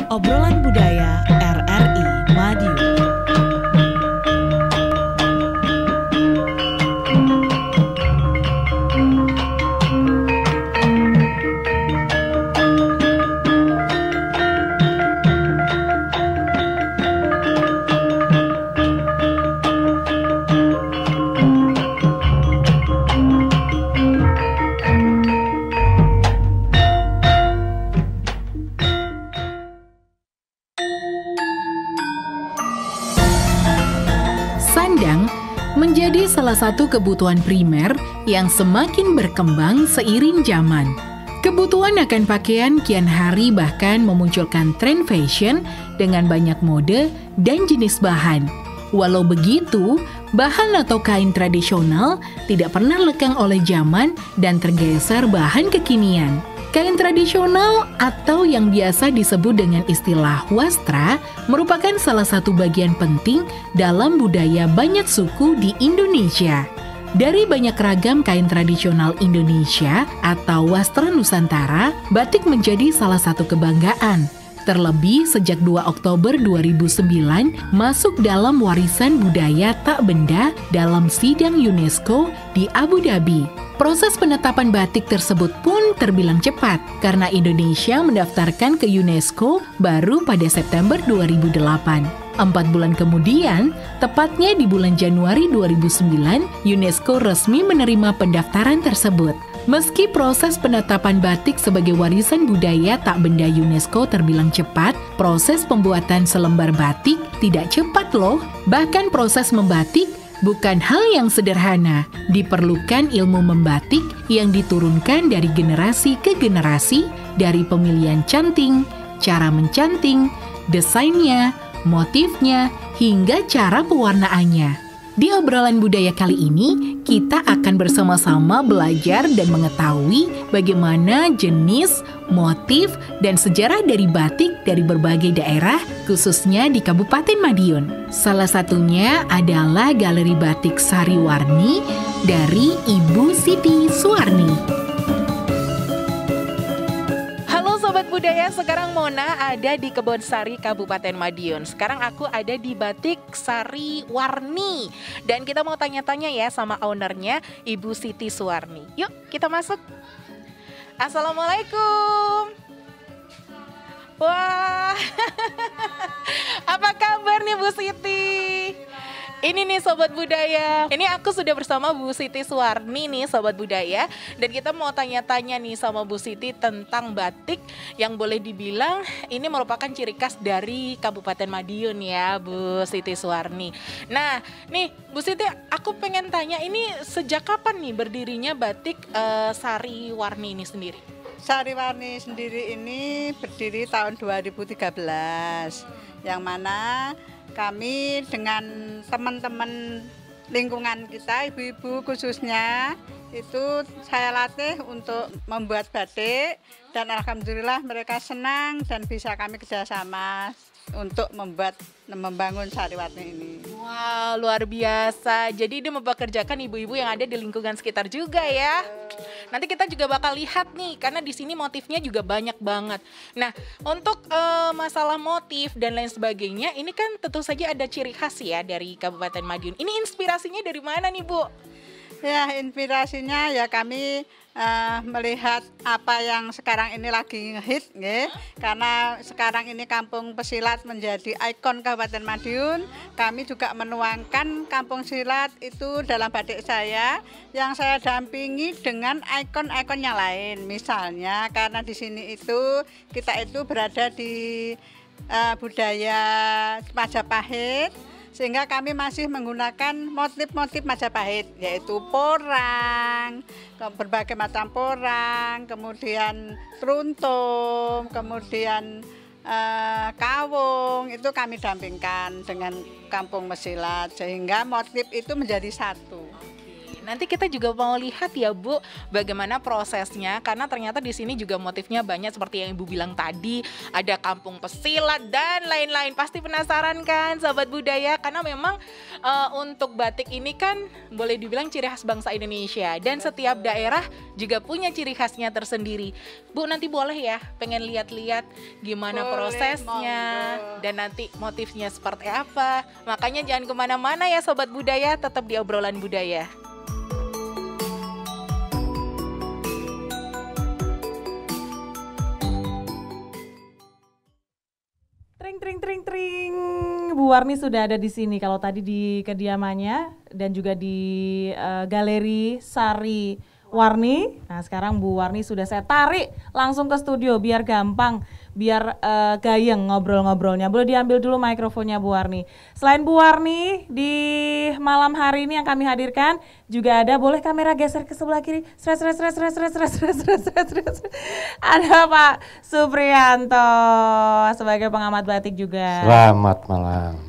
Obrolan Budaya RRI Madiun. Sandang menjadi salah satu kebutuhan primer yang semakin berkembang seiring zaman. Kebutuhan akan pakaian kian hari bahkan memunculkan tren fashion dengan banyak mode dan jenis bahan. Walau begitu, bahan atau kain tradisional tidak pernah lekang oleh zaman dan tergeser bahan kekinian. Kain tradisional atau yang biasa disebut dengan istilah wastra merupakan salah satu bagian penting dalam budaya banyak suku di Indonesia. Dari banyak ragam kain tradisional Indonesia atau wastra Nusantara, batik menjadi salah satu kebanggaan. Terlebih sejak 2 Oktober 2009 masuk dalam warisan budaya tak benda dalam sidang UNESCO di Abu Dhabi. Proses penetapan batik tersebut pun terbilang cepat karena Indonesia mendaftarkan ke UNESCO baru pada September 2008. 4 bulan kemudian, tepatnya di bulan Januari 2009, UNESCO resmi menerima pendaftaran tersebut. Meski proses penetapan batik sebagai warisan budaya tak benda UNESCO terbilang cepat, proses pembuatan selembar batik tidak cepat loh. Bahkan proses membatik bukan hal yang sederhana. Diperlukan ilmu membatik yang diturunkan dari generasi ke generasi, dari pemilihan canting, cara mencanting, desainnya, motifnya, hingga cara pewarnaannya. Di obrolan budaya kali ini, kita akan bersama-sama belajar dan mengetahui bagaimana jenis, motif, dan sejarah dari batik dari berbagai daerah, khususnya di Kabupaten Madiun. Salah satunya adalah Galeri Batik Sari Warni dari Ibu Siti Suwarni. Sobat Budaya, sekarang Mona ada di Kebon Sari, Kabupaten Madiun. Sekarang aku ada di Batik Sari Warni. Dan kita mau tanya-tanya ya sama ownernya, Ibu Siti Suwarni. Yuk, kita masuk. Assalamualaikum. Wah, apa kabar nih Bu Siti? Ini nih Sobat Budaya, ini aku sudah bersama Bu Siti Suwarni nih Sobat Budaya. Dan kita mau tanya-tanya nih sama Bu Siti tentang batik yang boleh dibilang ini merupakan ciri khas dari Kabupaten Madiun ya Bu Siti Suwarni. Nah nih Bu Siti, aku pengen tanya ini sejak kapan nih berdirinya Batik Sari Warni ini sendiri? Sari Warni sendiri ini berdiri tahun 2013, yang mana kami dengan teman-teman lingkungan kita, ibu-ibu khususnya, itu saya latih untuk membuat batik dan alhamdulillah mereka senang dan bisa kami kerjasama untuk membangun Sari Warni ini. Wow, luar biasa. Jadi dia mempekerjakan ibu-ibu yang ada di lingkungan sekitar juga ya. Nanti kita juga bakal lihat nih, karena di sini motifnya juga banyak banget. Nah, untuk masalah motif dan lain sebagainya, ini kan tentu saja ada ciri khas ya dari Kabupaten Madiun. Ini inspirasinya dari mana nih Bu? Ya, inspirasinya ya kami melihat apa yang sekarang ini lagi ngehit, karena sekarang ini kampung pesilat menjadi ikon Kabupaten Madiun. Kami juga menuangkan kampung silat itu dalam batik saya yang saya dampingi dengan ikon-ikon yang lain. Misalnya karena di sini itu kita itu berada di budaya Majapahit, sehingga kami masih menggunakan motif-motif Majapahit, yaitu porang, berbagai macam porang, kemudian truntung, kemudian kawung, itu kami dampingkan dengan kampung mesilat, sehingga motif itu menjadi satu. nanti kita juga mau lihat ya Bu, bagaimana prosesnya, karena ternyata di sini juga motifnya banyak seperti yang Ibu bilang tadi, ada kampung pesilat dan lain-lain. Pasti penasaran kan Sobat Budaya, karena memang untuk batik ini kan boleh dibilang ciri khas bangsa Indonesia dan setiap daerah juga punya ciri khasnya tersendiri. Bu, nanti boleh ya pengen lihat-lihat gimana Boleh, prosesnya monggo. dan nanti motifnya seperti apa. Makanya jangan kemana-mana ya Sobat Budaya, tetap di obrolan budaya. Tring tring tring tring. Bu Warni sudah ada di sini. Kalau tadi di kediamannya dan juga di Galeri Sari Warni. Nah, sekarang Bu Warni sudah saya tarik langsung ke studio biar gampang, biar gayeng ngobrol-ngobrolnya. Boleh diambil dulu mikrofonnya Bu Warni. Selain Bu Warni, di malam hari ini yang kami hadirkan juga ada, boleh kamera geser ke sebelah kiri. Ada Pak Supriyanto sebagai pengamat batik juga. Selamat malam.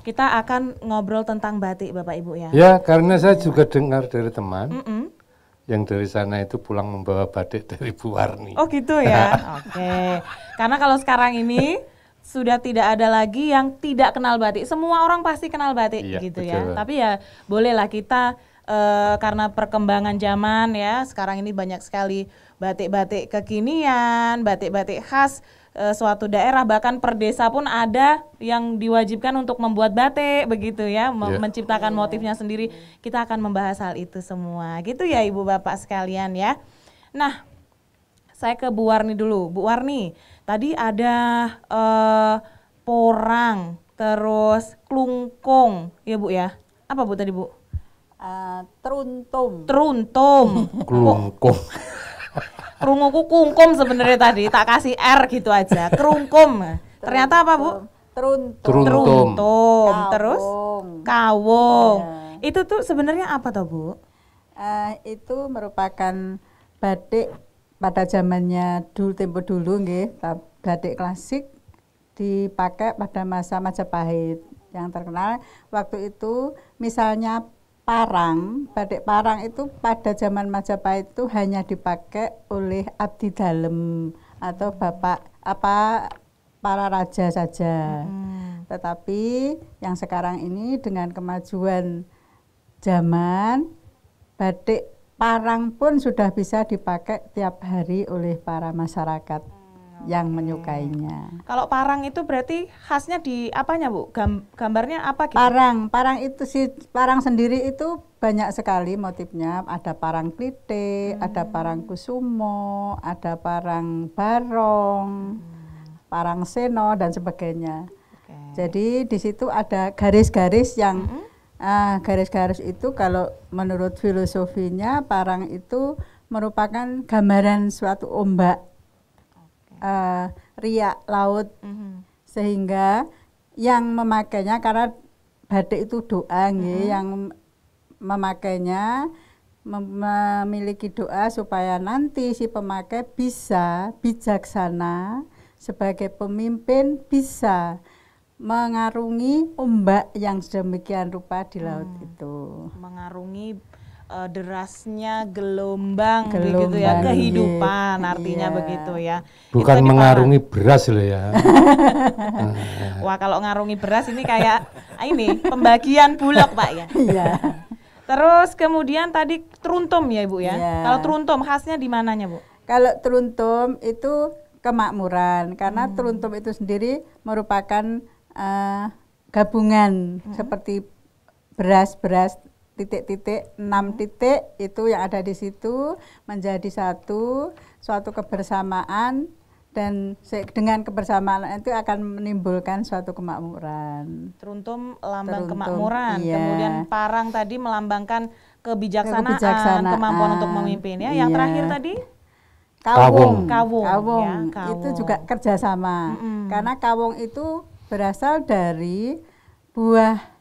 Kita akan ngobrol tentang batik Bapak Ibu ya. Ya, karena saya juga dengar dari teman yang dari sana itu pulang membawa batik dari Bu Warni. Oh gitu ya. Oke. Karena kalau sekarang ini sudah tidak ada lagi yang tidak kenal batik. Semua orang pasti kenal batik Iya, gitu betul. ya. Tapi ya bolehlah kita karena perkembangan zaman ya, sekarang ini banyak sekali batik-batik kekinian, batik-batik khas suatu daerah, bahkan per desa pun ada yang diwajibkan untuk membuat batik begitu ya, menciptakan motifnya sendiri. Kita akan membahas hal itu semua gitu ya Ibu Bapak sekalian ya. Nah, saya ke Bu Warni dulu. Bu Warni, tadi ada porang, terus klungkung ya Bu ya. Apa Bu tadi Bu? Teruntum. Teruntum. Klungkung. Krunguku kungkum sebenarnya tadi, tak kasih R gitu aja. Kerungkum. Ternyata apa Bu? Teruntum. Teruntum. Terus Kawung. kawung. Ya. Itu tuh sebenarnya apa toh Bu? Itu merupakan batik pada zamannya dulu, tempo dulu nggih, batik klasik dipakai pada masa Majapahit. Yang terkenal waktu itu misalnya parang, batik parang itu pada zaman Majapahit itu hanya dipakai oleh abdi dalem atau para raja saja. Tetapi yang sekarang ini dengan kemajuan zaman, batik parang pun sudah bisa dipakai tiap hari oleh para masyarakat yang menyukainya. Kalau parang itu berarti khasnya di apanya Bu? Gambarnya apa gitu? Parang itu parang sendiri itu banyak sekali motifnya. Ada parang klite, ada parang kusumo, ada parang barong, parang seno dan sebagainya. Jadi di situ ada garis-garis yang garis-garis itu kalau menurut filosofinya parang itu merupakan gambaran suatu ombak. Riak laut, sehingga yang memakainya, karena batik itu doa yang memakainya memiliki doa supaya nanti si pemakai bisa bijaksana sebagai pemimpin, bisa mengarungi ombak yang sedemikian rupa di laut itu. Mengarungi derasnya gelombang begitu ya, kehidupan artinya begitu ya. Bukan mengarungi beras loh ya. Wah, kalau ngarungi beras ini kayak ini pembagian bulog Pak ya. Iya. Terus kemudian tadi teruntum ya Ibu ya. Iya. Kalau teruntum khasnya di mananya Bu? Kalau teruntum itu kemakmuran, karena teruntum itu sendiri merupakan gabungan seperti beras-beras titik-titik, 6 titik itu yang ada di situ menjadi suatu kebersamaan, dan dengan kebersamaan itu akan menimbulkan suatu kemakmuran. Teruntum lambang kemakmuran, iya. kemudian parang tadi melambangkan kebijaksanaan, kemampuan untuk memimpin ya. Yang terakhir tadi Kawung. Kawung. Itu juga kerjasama, karena kawung itu berasal dari buah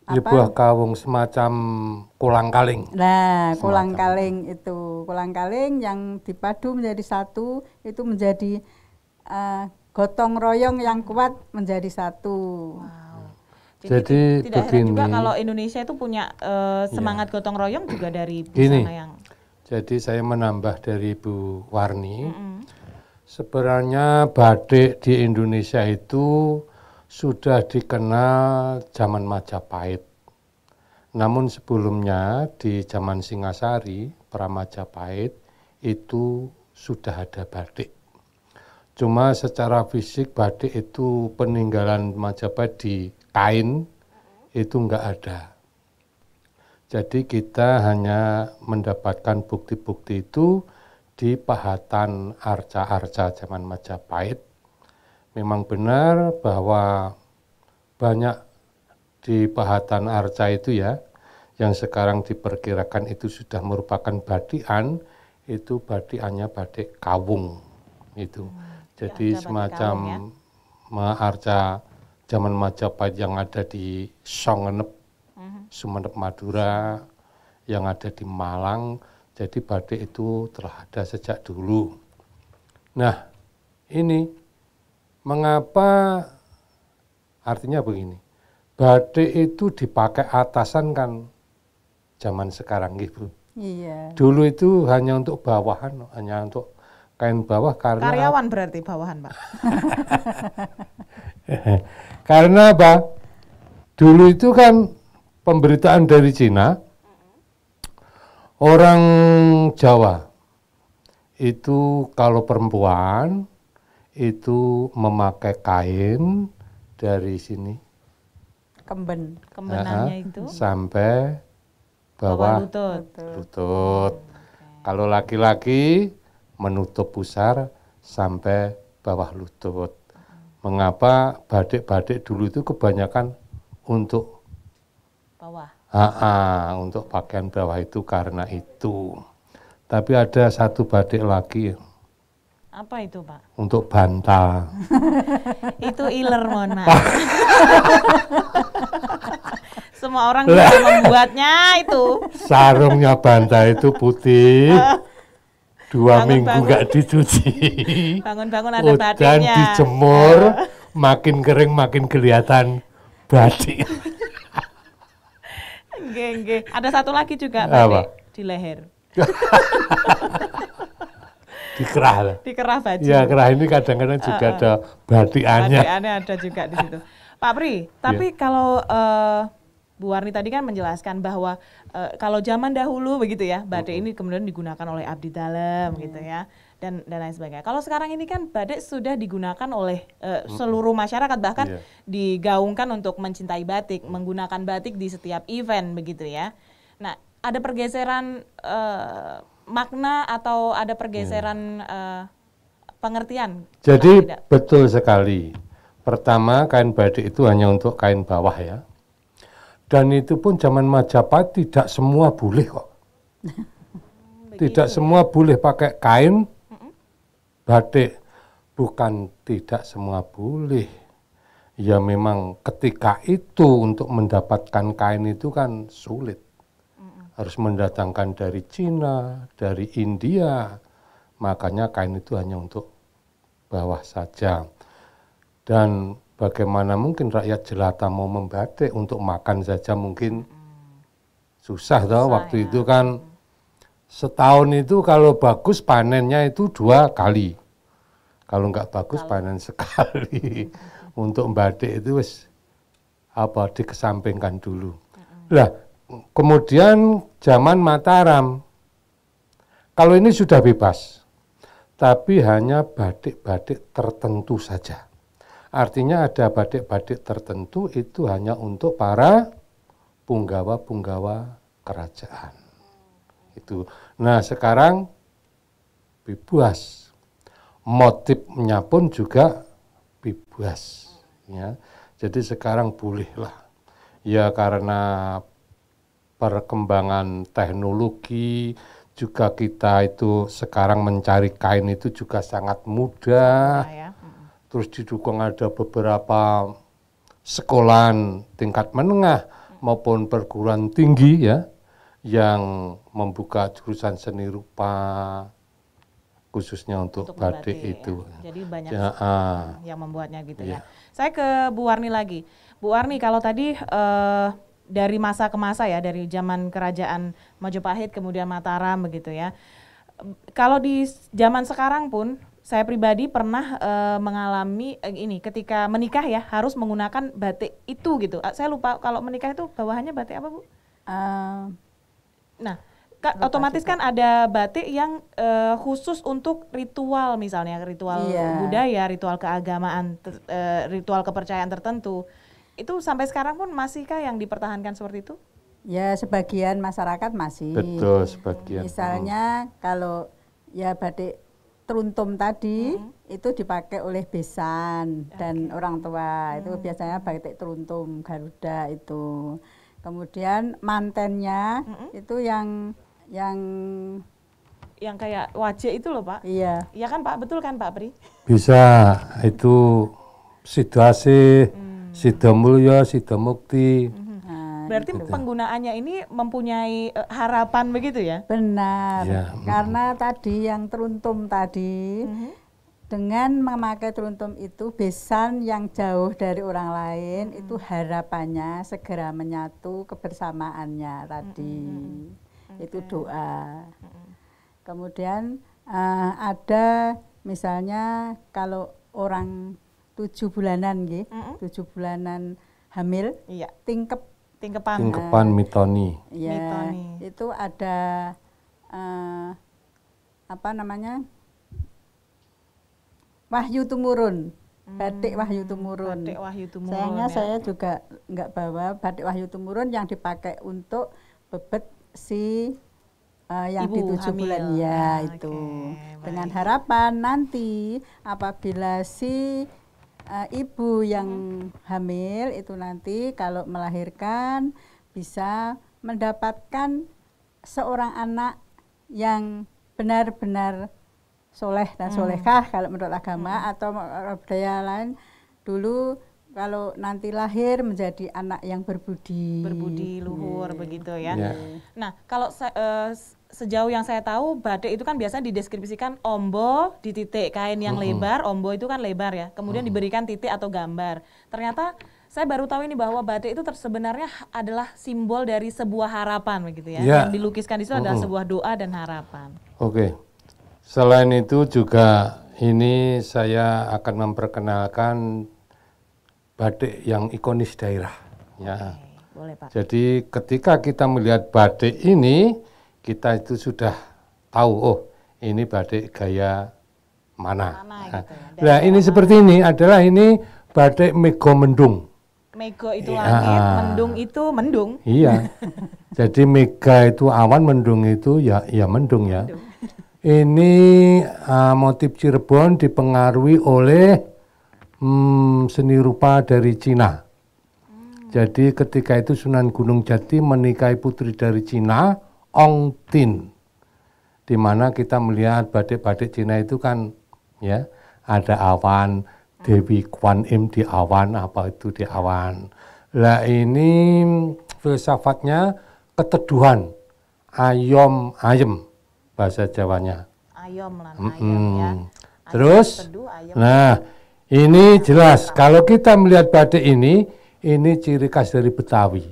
Buah kawung semacam kolang-kaling. Nah, kolang-kaling itu, kolang-kaling yang dipadu menjadi satu, itu menjadi gotong royong yang kuat menjadi satu. Wow. Jadi tidak heran juga begini. kalau Indonesia itu punya semangat gotong royong juga dari Gini. busana yang Jadi saya menambah dari Bu Warni. Sebenarnya batik di Indonesia itu sudah dikenal zaman Majapahit. Namun sebelumnya di zaman Singasari, pra-Majapahit itu sudah ada batik. Cuma secara fisik batik itu peninggalan Majapahit di kain itu enggak ada. Jadi kita hanya mendapatkan bukti-bukti itu di pahatan arca-arca zaman Majapahit. Memang benar bahwa banyak di pahatan arca itu ya, yang sekarang diperkirakan itu sudah merupakan batikan, itu batikannya batik kawung itu. Jadi ada batik semacam arca zaman Majapahit yang ada di Songenep, Sumenep Madura, yang ada di Malang. Jadi batik itu telah ada sejak dulu. Nah, ini mengapa artinya begini. Batik itu dipakai atasan kan zaman sekarang gitu. Iya. Dulu itu hanya untuk bawahan, hanya untuk kain bawah karena karyawan berarti bawahan, Pak. karena apa? Dulu itu kan pemberitaan dari Cina, orang Jawa itu kalau perempuan itu memakai kain dari sini Kembenannya itu sampai bawah lutut. lutut. Kalau laki-laki menutup pusar sampai bawah lutut. Mengapa batik-batik dulu itu kebanyakan untuk Bawah. untuk pakaian bawah itu karena itu. Tapi ada satu batik lagi Apa itu, Pak? untuk bantal. Itu iler, mohon maaf. Semua orang bisa membuatnya itu. Sarungnya bantal itu putih. 2 minggu Bangun-bangun. nggak dicuci. Bangun-bangun ada Dan batiknya. dijemur, makin kering makin kelihatan batik. Nggih. Ada satu lagi juga Apa? batik di leher. Dikerah lah. Dikerah baju. Ya kerah ini kadang-kadang juga ada batikannya. Batikannya ada juga di situ. Pak Pri, tapi kalau Bu Warni tadi kan menjelaskan bahwa kalau zaman dahulu begitu ya, batik ini kemudian digunakan oleh abdi dalam gitu ya, dan lain sebagainya. Kalau sekarang ini kan batik sudah digunakan oleh seluruh masyarakat, bahkan digaungkan untuk mencintai batik, menggunakan batik di setiap event begitu ya. Nah, ada pergeseran makna atau ada pergeseran pengertian? Jadi Tidak? betul sekali. Pertama, kain batik itu hanya untuk kain bawah ya. Dan itu pun zaman Majapahit tidak semua boleh kok. Tidak semua boleh pakai kain batik. Bukan tidak semua boleh. Ya memang ketika itu untuk mendapatkan kain itu kan sulit. Harus mendatangkan dari Cina, dari India. Makanya kain itu hanya untuk bawah saja. Dan bagaimana mungkin rakyat jelata mau membatik untuk makan saja mungkin susah toh. Waktu itu kan setahun itu kalau bagus panennya itu 2 kali. Kalau enggak bagus panen sekali. Untuk batik itu wis dikesampingkan dulu. Lah, kemudian zaman Mataram. Kalau ini sudah bebas. Tapi hanya batik-batik tertentu saja. Artinya ada batik-batik tertentu itu hanya untuk para punggawa-punggawa kerajaan. Itu. Nah, sekarang bebas. Motifnya pun juga bebas ya. Jadi sekarang bolehlah. Ya karena perkembangan teknologi juga kita itu sekarang mencari kain itu juga sangat mudah. Terus didukung ada beberapa sekolahan tingkat menengah maupun perguruan tinggi ya yang membuka jurusan seni rupa, khususnya untuk batik itu. Ya. Jadi banyak Ya, yang membuatnya gitu iya. ya. Saya ke Bu Warni lagi. Bu Warni, kalau tadi dari masa ke masa ya, dari zaman kerajaan Majapahit kemudian Mataram begitu ya. Kalau di zaman sekarang pun saya pribadi pernah mengalami ini ketika menikah ya harus menggunakan batik itu gitu. Saya lupa kalau menikah itu bawahannya batik apa Bu? Nah, otomatis kan ada batik yang khusus untuk ritual misalnya, ritual budaya, ritual keagamaan, ritual kepercayaan tertentu. Itu sampai sekarang pun masihkah yang dipertahankan seperti itu? Ya, sebagian masyarakat masih. betul sebagian. Misalnya kalau ya batik teruntum tadi itu dipakai oleh besan dan orang tua. Itu biasanya batik teruntum Garuda itu. Kemudian mantennya itu yang kayak wajah itu loh Pak. iya. Iya kan Pak, betul kan Pak Pri? Bisa itu Sidoasih, Sidomulyo, Sidomukti. Berarti penggunaannya ini mempunyai harapan begitu ya? Benar. Ya. Karena tadi yang teruntum tadi dengan memakai teruntum itu besan yang jauh dari orang lain itu harapannya segera menyatu kebersamaannya tadi. Itu doa. Kemudian ada misalnya kalau orang 7 bulanan nggih, 7 bulanan hamil, Iya. tingkepan. Tingkepan mitoni. Ya, Mitoni. itu ada apa namanya? Wahyu Tumurun. Batik Wahyu Tumurun. Batik Wahyu Tumurun. Sayangnya ya. saya juga nggak bawa batik Wahyu Tumurun yang dipakai untuk bebet si yang di Ibu 7 hamil. bulan ya itu. Oke, Dengan baik. harapan nanti apabila si ibu yang hamil itu nanti kalau melahirkan bisa mendapatkan seorang anak yang benar-benar soleh dan solehah kalau menurut agama atau budaya lain dulu kalau nanti lahir menjadi anak yang berbudi. Berbudi luhur begitu ya. Ya. Nah, kalau sejauh yang saya tahu batik itu kan biasanya dideskripsikan ombo di titik kain yang lebar, ombo itu kan lebar ya. Kemudian diberikan titik atau gambar. Ternyata saya baru tahu ini bahwa batik itu sebenarnya adalah simbol dari sebuah harapan begitu ya. Ya. Yang dilukiskan di situ adalah sebuah doa dan harapan. Oke. Selain itu juga ini saya akan memperkenalkan batik yang ikonis daerah. Ya. Boleh Pak. Jadi ketika kita melihat batik ini, kita itu sudah tahu, oh ini batik gaya mana. Gitu ya. Nah ini seperti ini adalah ini batik Mego Mendung. Mego itu langit, mendung itu mendung. Iya. Jadi mega itu awan, mendung itu ya mendung ya. Ini motif Cirebon dipengaruhi oleh seni rupa dari Cina. Jadi ketika itu Sunan Gunung Jati menikahi putri dari Cina, Ong Tin. Di mana kita melihat batik-batik Cina itu kan ya ada awan, Dewi Kwan Im di awan, apa itu di awan. Lah ini filsafatnya keteduhan, ayom ayem bahasa Jawanya. Ayom lah, ayom ya. Terus, teduh, ayom. nah ini jelas kalau kita melihat batik ini ciri khas dari Betawi,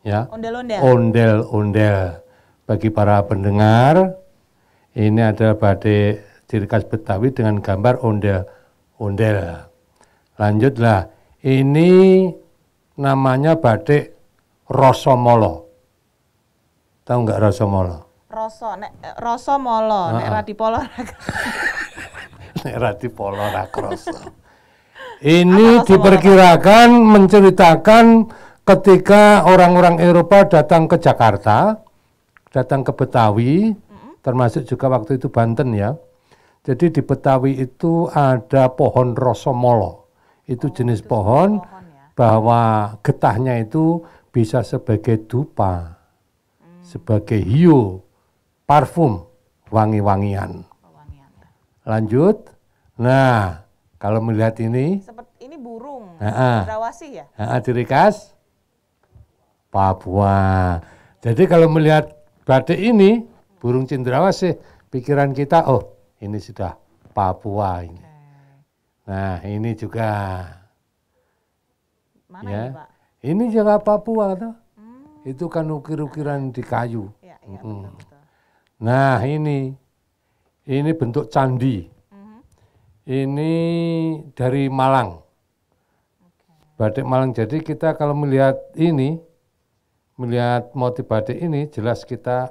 ya. Ondel-ondel. Ondel-ondel. Bagi para pendengar, ini adalah batik ciri khas Betawi dengan gambar ondel-ondel. Lanjutlah, ini namanya batik Rosomolo. Tahu nggak Rosomolo? Roso molo, nek radi polo. Nek radi polo ra kroso. Ini diperkirakan menceritakan ketika orang-orang Eropa datang ke Jakarta, datang ke Betawi, termasuk juga waktu itu Banten ya. Jadi di Betawi itu ada pohon rosomolo. Itu jenis pohon bahwa getahnya itu bisa sebagai dupa, sebagai hiu, parfum, wangi-wangian. Lanjut. Nah, kalau melihat ini, Seperti ini burung, Heeh. cendrawasih ya? ciri khas Papua. Jadi kalau melihat batik ini, burung cendrawasih, pikiran kita, oh Ini sudah Papua ini. Nah, ini juga. Mana Ya. ini Pak? Ini juga Papua tuh. Itu kan ukir-ukiran di kayu. Ya, betul. Nah, ini bentuk candi. Ini dari Malang. Batik Malang. Jadi kita kalau melihat motif batik ini, jelas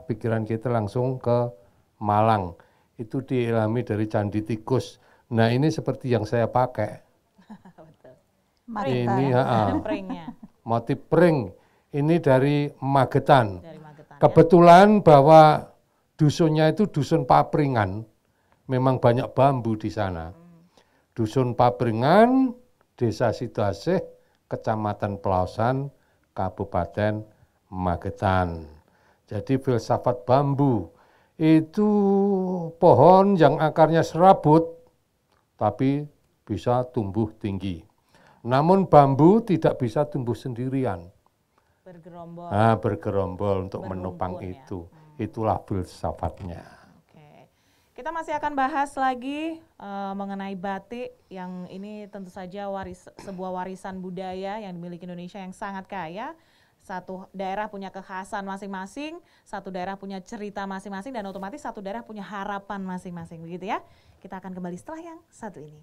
pikiran kita langsung ke Malang. Itu diilhami dari candi tikus. Nah, ini seperti yang saya pakai. Ini Ada pringnya motif pring. Ini dari Magetan. dari Magetan. Kebetulan bahwa dusunnya itu dusun Papringan. Memang banyak bambu di sana. Dusun Papringan, Desa Sidoasih, Kecamatan Pelausan, Kabupaten Magetan. Jadi filsafat bambu itu pohon yang akarnya serabut tapi bisa tumbuh tinggi. Namun bambu tidak bisa tumbuh sendirian. Bergerombol. Nah, bergerombol untuk menopang Berumpun, ya. itu. Itulah filsafatnya. Oke. Kita masih akan bahas lagi mengenai batik yang ini tentu saja sebuah warisan budaya yang dimiliki Indonesia yang sangat kaya. Satu daerah punya kekhasan masing-masing, satu daerah punya cerita masing-masing, dan otomatis satu daerah punya harapan masing-masing, begitu ya. Kita akan kembali setelah yang satu ini.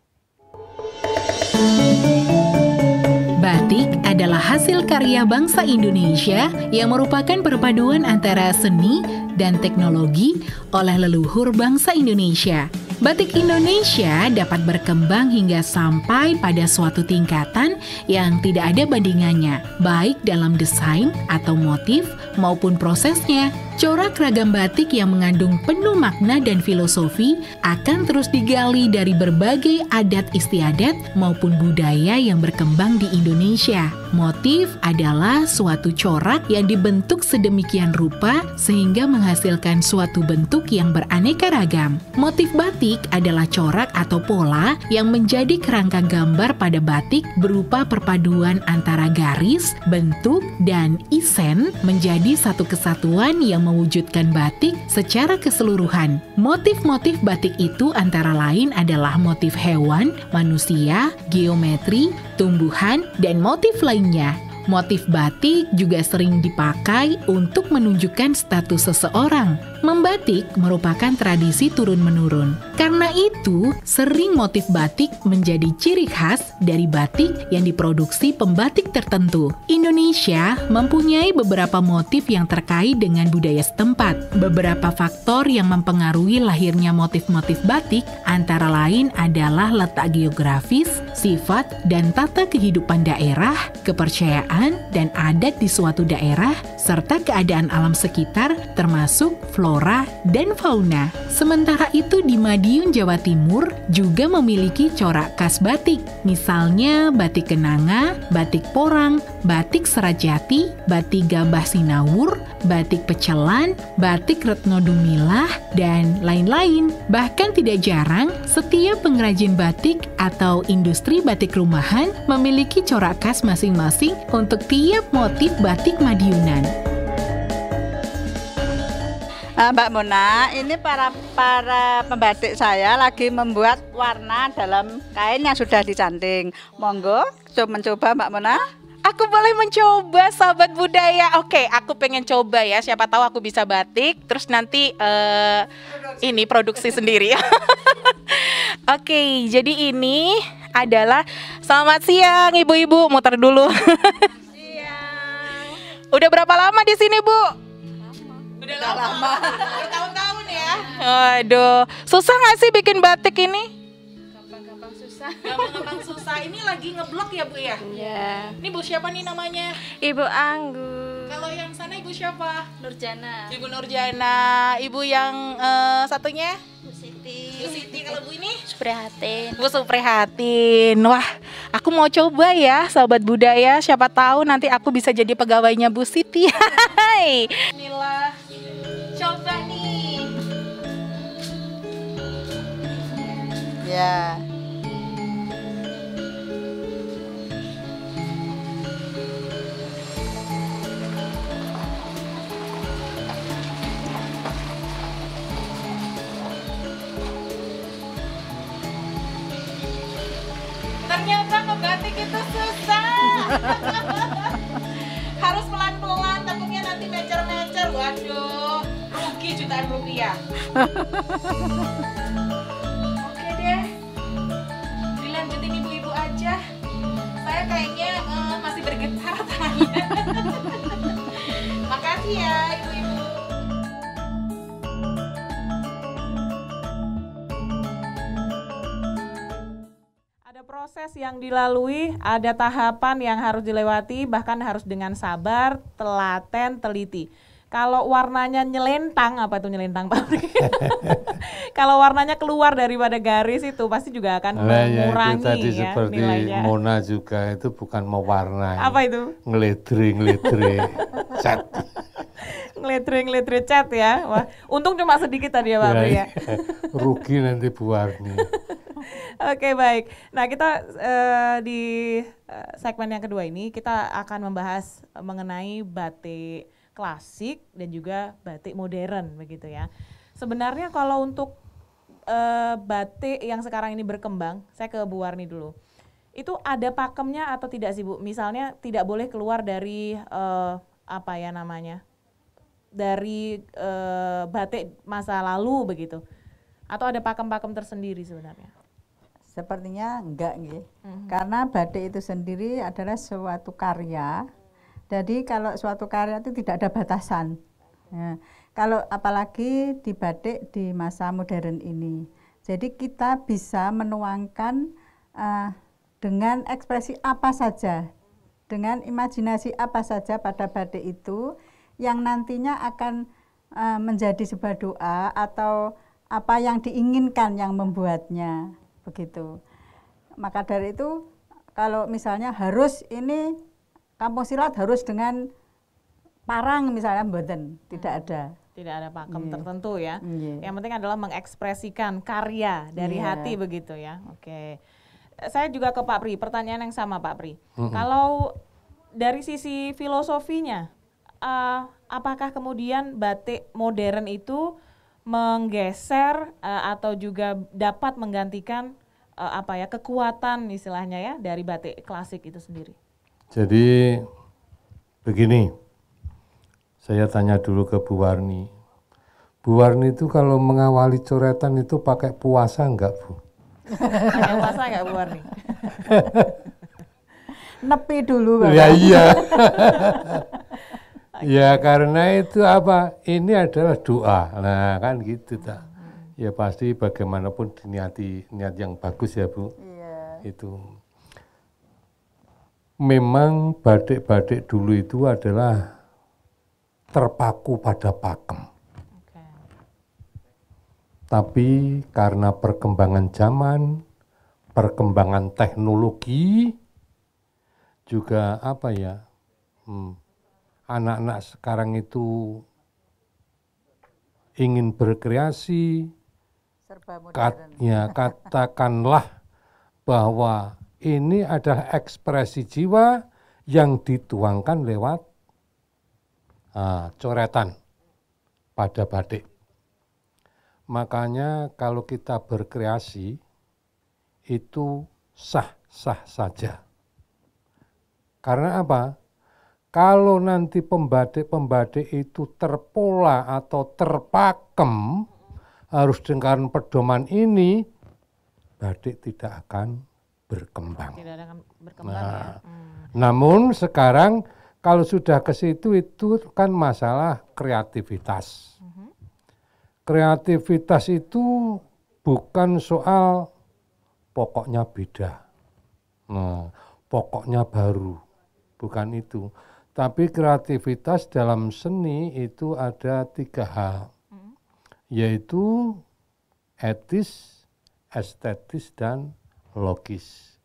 Batik adalah hasil karya bangsa Indonesia yang merupakan perpaduan antara seni dan teknologi oleh leluhur bangsa Indonesia. Batik Indonesia dapat berkembang hingga sampai pada suatu tingkatan yang tidak ada bandingannya, baik dalam desain atau motif maupun prosesnya. Corak ragam batik yang mengandung penuh makna dan filosofi akan terus digali dari berbagai adat istiadat maupun budaya yang berkembang di Indonesia. Motif adalah suatu corak yang dibentuk sedemikian rupa sehingga menghasilkan suatu bentuk yang beraneka ragam. Motif batik adalah corak atau pola yang menjadi kerangka gambar pada batik berupa perpaduan antara garis, bentuk, dan isen menjadi satu kesatuan yang mewujudkan batik secara keseluruhan. Motif-motif batik itu antara lain adalah motif hewan, manusia, geometri, tumbuhan, dan motif lainnya. Motif batik juga sering dipakai untuk menunjukkan status seseorang. Membatik merupakan tradisi turun-menurun. Karena itu, sering motif batik menjadi ciri khas dari batik yang diproduksi pembatik tertentu. Indonesia mempunyai beberapa motif yang terkait dengan budaya setempat. Beberapa faktor yang mempengaruhi lahirnya motif-motif batik antara lain adalah letak geografis, sifat dan tata kehidupan daerah, kepercayaan dan adat di suatu daerah, serta keadaan alam sekitar termasuk flora dan fauna. Sementara itu di Madiun, Jawa Timur juga memiliki corak khas batik. Misalnya batik Kenanga, batik Porang, batik Serajati, batik Gambah Sinawur, batik Pecelan, batik Retno Dumilah, dan lain-lain. Bahkan tidak jarang, setiap pengrajin batik atau industri batik rumahan memiliki corak khas masing-masing untuk tiap motif batik Madiunan. Mbak Mona, ini para pembatik saya lagi membuat warna dalam kain yang sudah dicanting. Monggo, mencoba Mbak Mona. Aku boleh mencoba, sahabat budaya. Oke, aku pengen coba ya. Siapa tahu aku bisa batik. Terus nanti ini produksi sendiri. Oke, jadi ini adalah selamat siang ibu-ibu. Muter dulu. Siang. Udah berapa lama di sini, Bu? Udah lama. Bertahun-tahun ya. Waduh, susah nggak sih bikin batik ini? Gampang-gampang susah. Gampang-gampang susah. Ini lagi ngeblok ya, Bu ya? Iya. Ini Bu siapa nih namanya? Ibu Anggun. Kalau yang sana Ibu siapa? Nurjana. Ibu Nurjana. Ibu yang satunya? Bu Siti. Bu Siti. Kalau Bu ini? Suprihatin. Bu Suprihatin. Wah, aku mau coba ya, sahabat budaya. Siapa tahu nanti aku bisa jadi pegawainya Bu Siti. Hai. Inilah. Coba nih. Ya. Ternyata ngebatik itu susah. Harus pelan-pelan, takutnya nanti mecer-mecer. Waduh, rugi jutaan rupiah. Oke deh, dilanjutin ibu-ibu aja. Saya kayaknya masih bergetar tangannya. Makasih ya ibu-ibu. Ada proses yang dilalui, ada tahapan yang harus dilewati, bahkan harus dengan sabar, telaten, teliti. Kalau warnanya nyelentang, apa itu nyelentang Pak? Kalau warnanya keluar daripada garis itu pasti juga akan mengurangi itu tadi ya seperti nilainya. Mona juga itu bukan mewarnai. Apa itu? Ngeledre cat. Ngeledre cat ya. Wah, untung cuma sedikit tadi ya Pak Pri ya. Rugi nanti Bu Warni. Oke baik. Nah kita di segmen yang kedua ini kita akan membahas mengenai batik klasik dan juga batik modern begitu ya. Sebenarnya kalau untuk batik yang sekarang ini berkembang, saya ke Bu Warni dulu. Itu ada pakemnya atau tidak sih Bu? Misalnya tidak boleh keluar dari apa ya namanya? Dari batik masa lalu begitu. Atau ada pakem-pakem tersendiri sebenarnya? Sepertinya enggak nggih. Karena batik itu sendiri adalah suatu karya. Jadi kalau suatu karya itu tidak ada batasan. Ya. Kalau apalagi di batik di masa modern ini. Jadi kita bisa menuangkan dengan ekspresi apa saja, dengan imajinasi apa saja pada batik itu yang nantinya akan menjadi sebuah doa atau apa yang diinginkan yang membuatnya. Begitu. Maka dari itu kalau misalnya harus ini kampung silat harus dengan parang misalnya mboten, tidak ada. Tidak ada pakem tertentu ya. Iya. Yang penting adalah mengekspresikan karya dari hati begitu ya. Oke. Saya juga ke Pak Pri, pertanyaan yang sama Pak Pri. Kalau dari sisi filosofinya, apakah kemudian batik modern itu menggeser atau juga dapat menggantikan apa ya kekuatan istilahnya ya dari batik klasik itu sendiri? Jadi begini, saya tanya dulu ke Bu Warni. Bu Warni itu kalau mengawali coretan itu pakai puasa enggak Bu? Pakai puasa enggak Bu Warni? Nepi dulu Bapak. Ya iya. Ya karena itu apa? Ini adalah doa. Nah kan gitu tak. Ya pasti bagaimanapun diniati niat yang bagus ya Bu. Iya. Itu. Memang batik-batik dulu itu adalah terpaku pada pakem. Tapi karena perkembangan zaman, perkembangan teknologi, juga apa ya, anak-anak sekarang itu ingin berkreasi, katakanlah bahwa ini adalah ekspresi jiwa yang dituangkan lewat coretan pada batik. Makanya kalau kita berkreasi itu sah-sah saja. Karena apa? Kalau nanti pembatik-pembatik itu terpola atau terpakem harus dengan pedoman ini, batik tidak akan berkembang. Tidak akan berkembang ya. Namun sekarang kalau sudah ke situ itu kan masalah kreativitas. Kreativitas itu bukan soal pokoknya beda, pokoknya baru, bukan itu. Tapi kreativitas dalam seni itu ada 3 hal, yaitu etis, estetis, dan logis.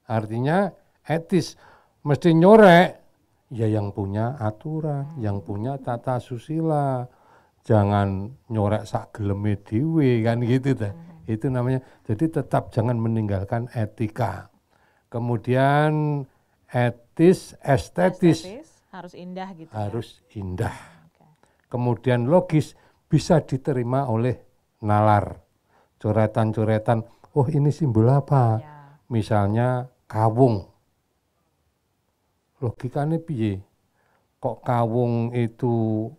Artinya etis, mesti nyorek, ya yang punya aturan, yang punya tata susila. Jangan nyorek sak geleme dhewe kan gitu ta. Itu namanya. Jadi tetap jangan meninggalkan etika. Kemudian etis, estetis harus indah gitu. Harus indah. Kemudian logis bisa diterima oleh nalar. Coretan-coretan, oh ini simbol apa? Misalnya kawung. Logikanya piye? Kok kawung itu,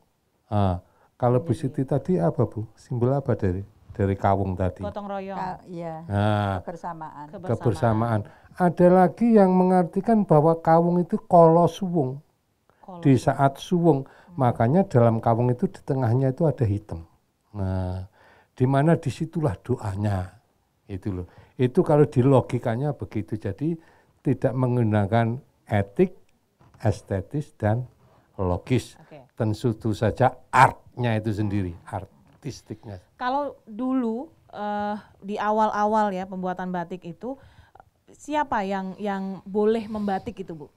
kalau Bu Siti tadi apa Bu? Simbol apa dari kawung tadi? Gotong royong. Iya, Nah, kebersamaan. kebersamaan. Ada lagi yang mengartikan bahwa kawung itu kolo suwung. Di saat suwung, makanya dalam kawung itu di tengahnya itu ada hitam. Nah, di mana disitulah doanya. Itu loh. Itu kalau di logikanya begitu. Jadi tidak menggunakan etik, estetis, dan logis. Tentu saja artnya itu sendiri, artistiknya. Kalau dulu di awal-awal ya pembuatan batik itu, siapa yang boleh membatik itu Bu?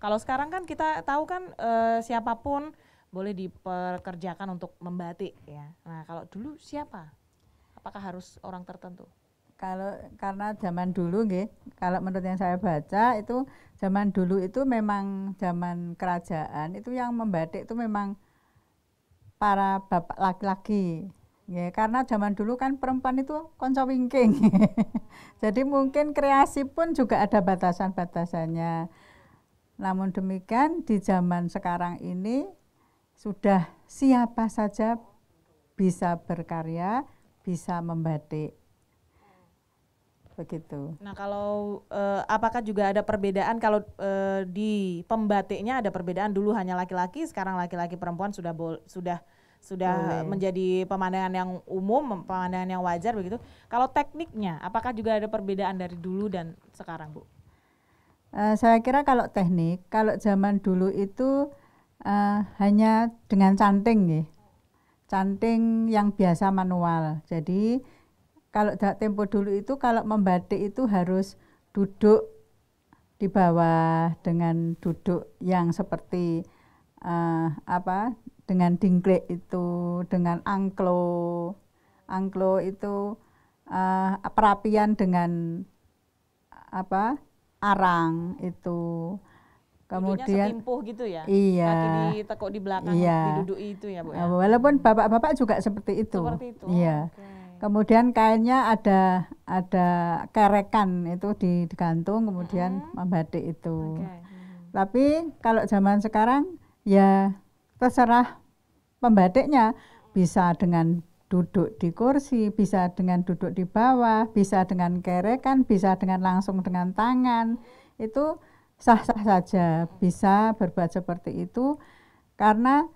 Kalau sekarang kan kita tahu kan siapapun boleh dipekerjakan untuk membatik ya. Nah kalau dulu siapa? Apakah harus orang tertentu? Karena zaman dulu nggih, kalau menurut yang saya baca itu zaman dulu itu memang zaman kerajaan itu yang membatik itu memang para bapak laki-laki. Ya, karena zaman dulu kan perempuan itu konco wingking. Jadi mungkin kreasi pun juga ada batasan-batasannya. Namun demikian di zaman sekarang ini sudah siapa saja bisa berkarya, bisa membatik. Begitu. Nah kalau apakah juga ada perbedaan kalau di pembatiknya ada perbedaan, dulu hanya laki-laki, sekarang laki-laki perempuan sudah menjadi pemandangan yang umum, pemandangan yang wajar begitu. Kalau tekniknya apakah juga ada perbedaan dari dulu dan sekarang Bu? Saya kira kalau teknik, kalau zaman dulu itu hanya dengan canting ya. Canting yang biasa manual. Jadi kalau tempo dulu itu kalau membatik itu harus duduk di bawah dengan duduk yang seperti dengan dingklek itu, dengan angklo. Angklo itu perapian dengan arang itu. Kemudian setimpuh gitu ya? Iya. Kaki ditekuk di belakang, diduduki itu ya Bu ya? Walaupun bapak-bapak juga seperti itu. Seperti itu? Iya. Okay. Kemudian kainnya ada kerekan itu digantung, kemudian membatik itu. Tapi kalau zaman sekarang ya terserah pembatiknya, bisa dengan duduk di kursi, bisa dengan duduk di bawah, bisa dengan kerekan, bisa dengan langsung dengan tangan. Itu sah-sah saja, bisa berbuat seperti itu karena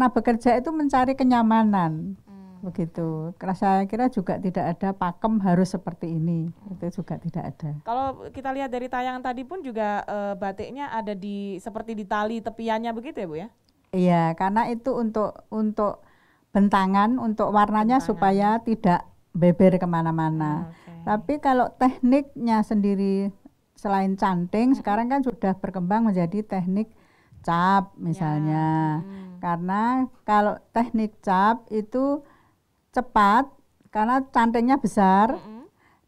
bekerja itu mencari kenyamanan. Begitu. Karena saya kira juga tidak ada pakem harus seperti ini. Itu juga tidak ada. Kalau kita lihat dari tayangan tadi pun juga batiknya ada seperti di tali tepiannya begitu ya Bu ya? Iya, karena itu untuk bentangan, untuk warnanya supaya tidak beber kemana-mana. Tapi kalau tekniknya sendiri selain canting, sekarang kan sudah berkembang menjadi teknik cap misalnya. Karena kalau teknik cap itu cepat karena cantingnya besar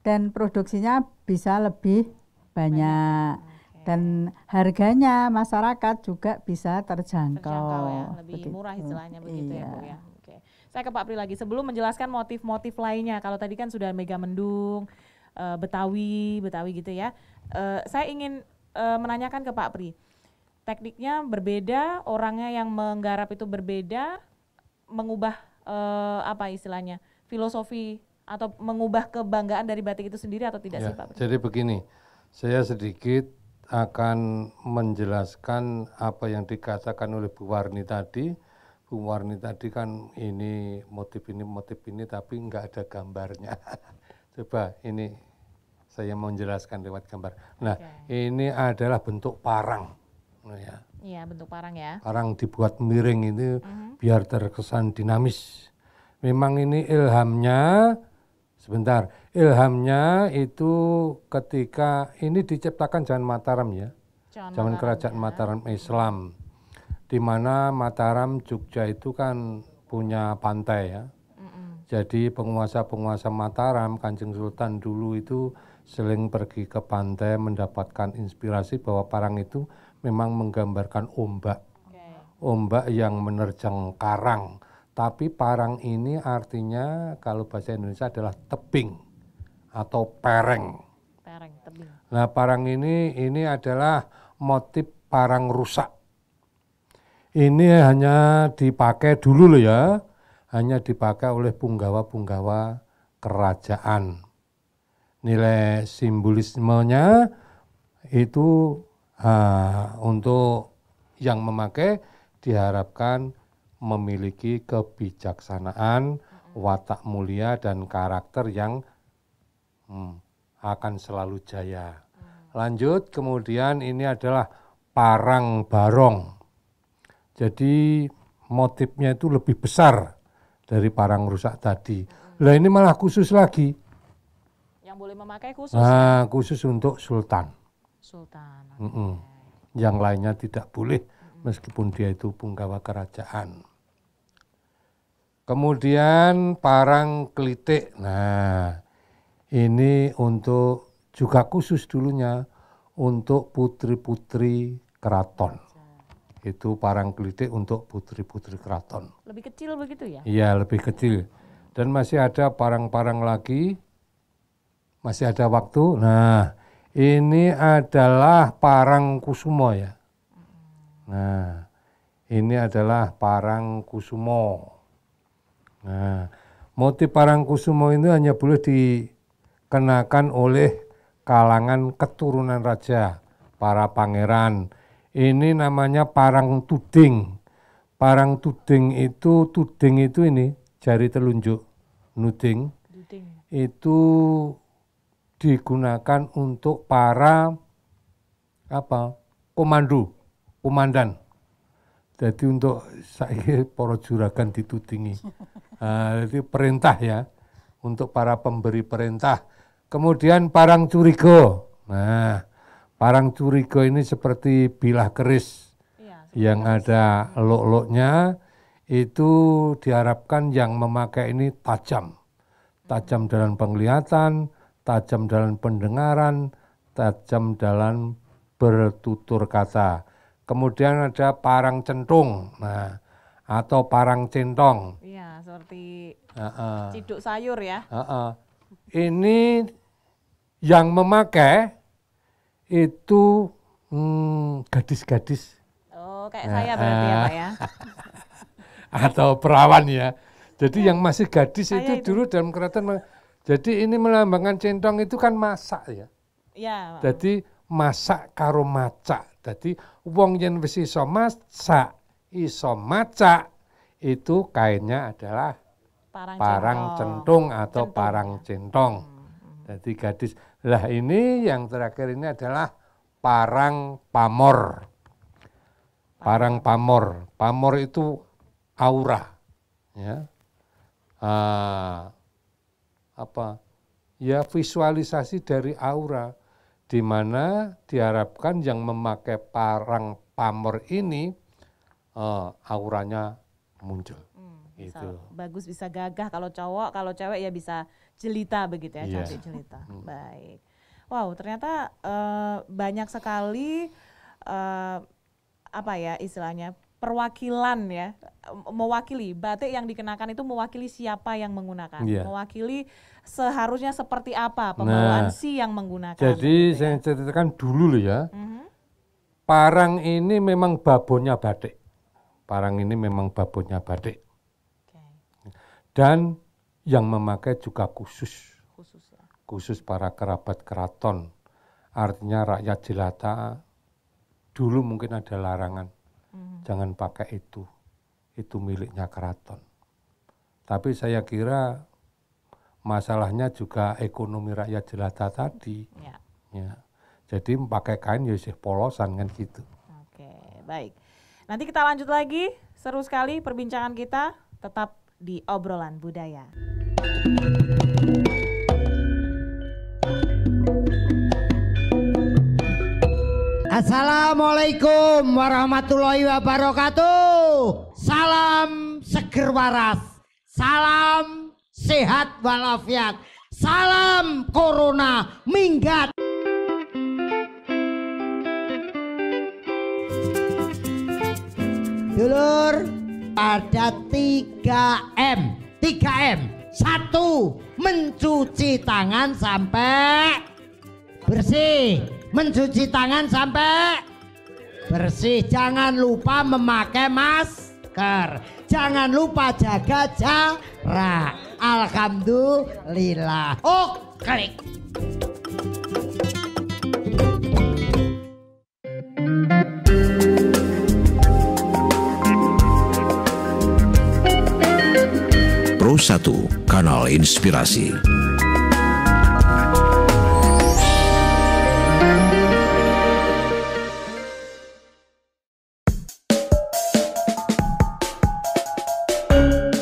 dan produksinya bisa lebih banyak. Dan harganya masyarakat juga bisa terjangkau ya, lebih murah istilahnya begitu ya Bu ya. Oke. Saya ke Pak Pri lagi sebelum menjelaskan motif-motif lainnya. Kalau tadi kan sudah mega mendung, Betawi gitu ya. Saya ingin menanyakan ke Pak Pri. Tekniknya berbeda, orangnya yang menggarap itu berbeda, mengubah apa istilahnya, filosofi atau mengubah kebanggaan dari batik itu sendiri atau tidak sih Pak Pri? Jadi begini, saya sedikit akan menjelaskan apa yang dikatakan oleh Bu Warni tadi. Bu Warni tadi kan ini motif ini tapi enggak ada gambarnya. Coba ini saya mau menjelaskan lewat gambar. Nah, ini adalah bentuk parang. Ya. Iya, bentuk parang ya. Parang dibuat miring itu biar terkesan dinamis. Memang ini ilhamnya itu ketika ini diciptakan zaman Mataram ya. Zaman kerajaan Mataram Islam. Di mana Mataram Jogja itu kan punya pantai ya. Jadi penguasa-penguasa Mataram, Kanjeng Sultan dulu itu sering pergi ke pantai mendapatkan inspirasi bahwa parang itu memang menggambarkan ombak. Ombak yang menerjang karang. Tapi parang ini artinya kalau bahasa Indonesia adalah tebing atau pereng. Tebing. Nah, parang ini adalah motif parang rusak. Ini hanya dipakai dulu loh ya, hanya dipakai oleh punggawa-punggawa kerajaan. Nilai simbolismenya itu untuk yang memakai diharapkan memiliki kebijaksanaan, watak mulia dan karakter yang akan selalu jaya. Lanjut, kemudian ini adalah parang barong. Jadi motifnya itu lebih besar dari parang rusak tadi. Lah ini malah khusus lagi. Yang boleh memakai khusus. Nah, khusus untuk sultan. Sultan. Yang lainnya tidak boleh meskipun dia itu punggawa kerajaan. Kemudian parang kelitik. Nah, ini untuk juga khusus dulunya untuk putri-putri keraton. Itu parang kelitik untuk putri-putri keraton. Lebih kecil begitu ya? Iya, lebih kecil. Dan masih ada parang-parang lagi. Masih ada waktu. Nah, ini adalah parang kusumo ya. Nah, ini adalah parang kusumo. Nah, motif parang kusumo ini hanya boleh dikenakan oleh kalangan keturunan raja, para pangeran. Ini namanya parang tuding. Parang tuding itu ini jari telunjuk, nuding. Itu digunakan untuk para komandan. Jadi untuk saya para juragan ditudingi. Jadi perintah ya, untuk para pemberi perintah. Kemudian parang curiga. Nah, parang curiga ini seperti bilah keris yang ada lok-loknya. Itu diharapkan yang memakai ini tajam. Tajam dalam penglihatan, tajam dalam pendengaran, tajam dalam bertutur kata. Kemudian ada parang centung, nah, atau parang centong. Iya, seperti ciduk sayur ya. Ini yang memakai itu gadis-gadis. Oh, kayak saya berarti ya Pak ya. Atau perawan ya. Jadi yang masih gadis itu dulu dalam keraton. Jadi ini melambangkan centong itu kan masak ya. Iya. Jadi masak karo macak. Jadi wong yen wis iso masak, iso macak, itu kainnya adalah parang centung atau parang centong. Jadi gadis. Lah ini yang terakhir ini adalah parang pamor. Parang pamor. Pamor itu aura. Ya. Ya visualisasi dari aura, di mana diharapkan yang memakai parang pamor ini auranya muncul. Bisa bagus, bisa gagah kalau cowok, kalau cewek ya bisa jelita begitu ya, cantik jelita. Baik. Wow, ternyata banyak sekali istilahnya perwakilan ya, mewakili batik yang dikenakan itu mewakili siapa yang menggunakan, mewakili seharusnya seperti apa pembawaan si yang menggunakan. Jadi saya ceritakan dulu loh ya, parang ini memang babonnya batik, parang ini memang babonnya batik, dan yang memakai juga khusus para kerabat keraton, artinya rakyat jelata. Dulu mungkin ada larangan. Jangan pakai itu miliknya keraton. Tapi saya kira masalahnya juga ekonomi rakyat jelata tadi. Ya. Jadi pakai kain ya sih polosan kan gitu. Oke, baik. Nanti kita lanjut lagi, seru sekali perbincangan kita, tetap di Obrolan Budaya. Assalamualaikum warahmatullahi wabarakatuh. Salam seger waras, salam sehat walafiat, salam corona minggat. Dulur, ada 3M. 3M. 1. Mencuci tangan sampai bersih. Mencuci tangan sampai bersih. Jangan lupa memakai masker. Jangan lupa jaga jarak. Alhamdulillah. Oh, klik. Pro 1, Kanal Inspirasi.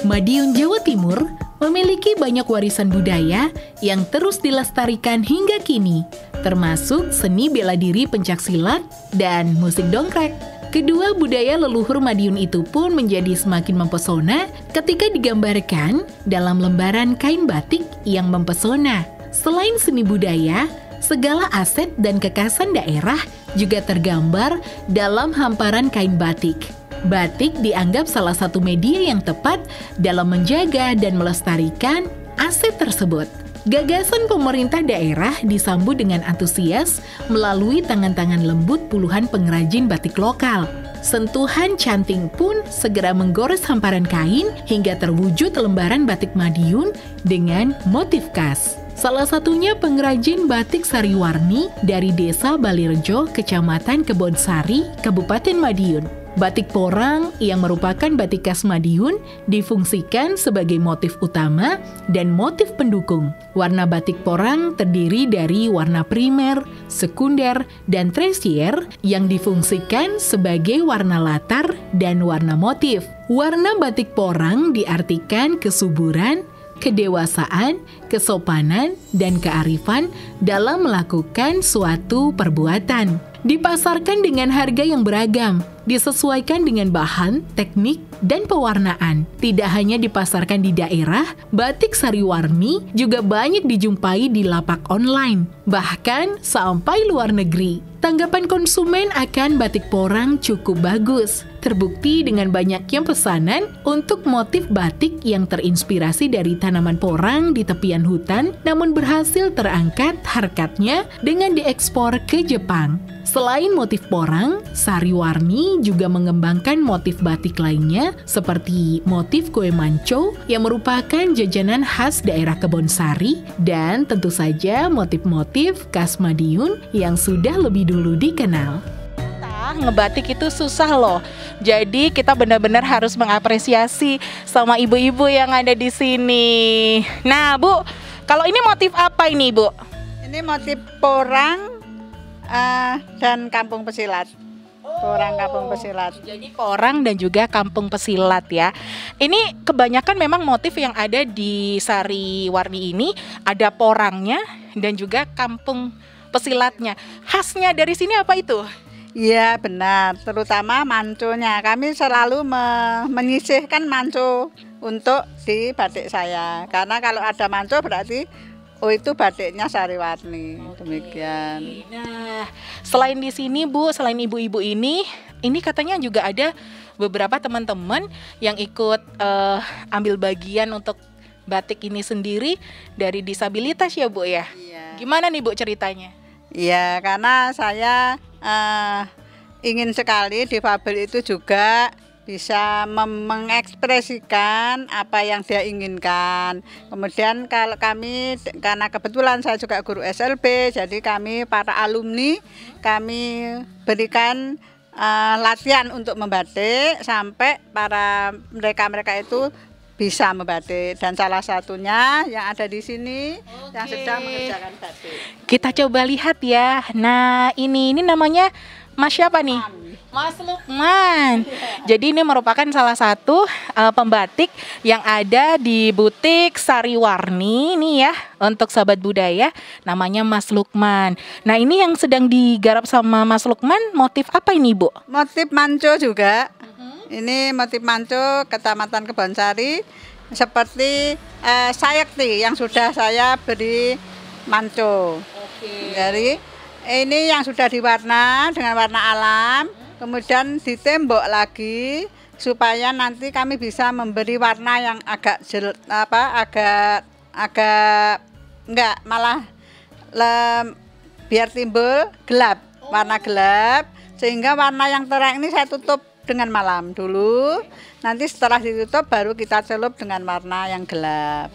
Madiun, Jawa Timur memiliki banyak warisan budaya yang terus dilestarikan hingga kini, termasuk seni bela diri pencaksilat dan musik dongkrek. Kedua budaya leluhur Madiun itu pun menjadi semakin mempesona ketika digambarkan dalam lembaran kain batik yang mempesona. Selain seni budaya, segala aset dan kekhasan daerah juga tergambar dalam hamparan kain batik. Batik dianggap salah satu media yang tepat dalam menjaga dan melestarikan aset tersebut. Gagasan pemerintah daerah disambut dengan antusias melalui tangan-tangan lembut puluhan pengrajin batik lokal. Sentuhan canting pun segera menggores hamparan kain hingga terwujud lembaran batik Madiun dengan motif khas. Salah satunya pengrajin batik Sariwarni dari Desa Balirejo, Kecamatan Kebonsari, Kabupaten Madiun. Batik porang yang merupakan batik khas Madiun difungsikan sebagai motif utama dan motif pendukung. Warna batik porang terdiri dari warna primer, sekunder, dan tersier yang difungsikan sebagai warna latar dan warna motif. Warna batik porang diartikan kesuburan, kedewasaan, kesopanan, dan kearifan dalam melakukan suatu perbuatan. Dipasarkan dengan harga yang beragam, disesuaikan dengan bahan, teknik, dan pewarnaan. Tidak hanya dipasarkan di daerah, batik Sariwarni juga banyak dijumpai di lapak online, bahkan sampai luar negeri. Tanggapan konsumen akan batik porang cukup bagus, terbukti dengan banyaknya pesanan untuk motif batik yang terinspirasi dari tanaman porang di tepian hutan, namun berhasil terangkat harkatnya dengan diekspor ke Jepang. Selain motif porang, Sariwarni juga mengembangkan motif batik lainnya seperti motif kue manco yang merupakan jajanan khas daerah Kebonsari dan tentu saja motif-motif khas Madiun yang sudah lebih dulu dikenal. Ngebatik itu susah loh. Jadi kita benar-benar harus mengapresiasi sama ibu-ibu yang ada di sini. Nah, Bu, kalau ini motif apa ini, Bu? Ini motif porang dan kampung pesilat. Porang kampung pesilat. Jadi porang dan juga kampung pesilat ya. Ini kebanyakan memang motif yang ada di Sariwarni ini ada porangnya dan juga kampung pesilatnya. Khasnya dari sini apa itu? Iya benar, terutama manconya. Kami selalu menyisihkan manco untuk di batik saya. Karena kalau ada manco berarti oh itu batiknya Sariwarni. Demikian. Nah, selain di sini Bu, selain ibu-ibu ini katanya juga ada beberapa teman-teman yang ikut ambil bagian untuk batik ini sendiri dari disabilitas ya Bu ya? Iya. Gimana nih Bu ceritanya? Iya, karena saya ingin sekali difabel itu juga bisa mengekspresikan apa yang dia inginkan. Kemudian kalau kami, karena kebetulan saya juga guru SLB, jadi kami para alumni, kami berikan latihan untuk membatik sampai para mereka itu bisa membatik, dan salah satunya yang ada di sini yang sedang mengerjakan batik. Kita coba lihat ya. Nah, ini namanya Mas siapa nih? Mas Lukman. Jadi ini merupakan salah satu pembatik yang ada di butik Sariwarni nih ya, untuk sahabat budaya, namanya Mas Lukman. Nah, ini yang sedang digarap sama Mas Lukman, motif apa ini, Bu? Motif manco juga. Ini motif manco Kecamatan Kebonsari, seperti sayekti yang sudah saya beri manco. Jadi ini yang sudah diwarna dengan warna alam, kemudian ditembok lagi supaya nanti kami bisa memberi warna yang agak enggak malah biar timbul gelap, warna gelap, sehingga warna yang terang ini saya tutup dengan malam dulu. Nanti setelah ditutup baru kita celup dengan warna yang gelap.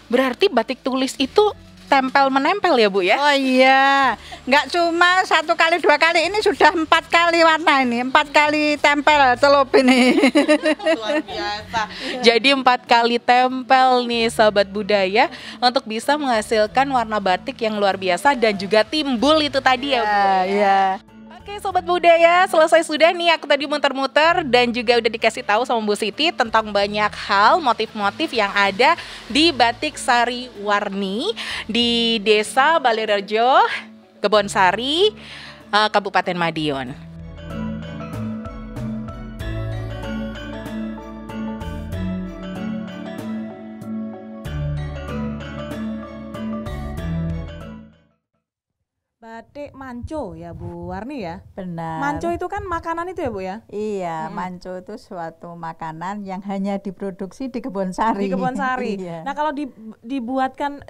Berarti batik tulis itu tempel menempel ya Bu ya? Oh iya, nggak cuma 1 kali 2 kali, ini sudah 4 kali warna ini, 4 kali tempel celup ini. Luar biasa. Jadi 4 kali tempel nih sahabat budaya untuk bisa menghasilkan warna batik yang luar biasa dan juga timbul itu tadi ya Bu. Iya. Oke sobat budaya, selesai sudah nih aku tadi muter-muter dan juga udah dikasih tahu sama Bu Siti tentang banyak hal motif-motif yang ada di Batik Sari Warni di Desa Balerejo, Kebonsari, Kabupaten Madiun. Batik manco ya Bu Warni ya? Benar. Manco itu kan makanan itu ya Bu ya? Iya, manco itu suatu makanan yang hanya diproduksi di Kebonsari. Di Kebonsari. Iya. Nah kalau dibuatkan,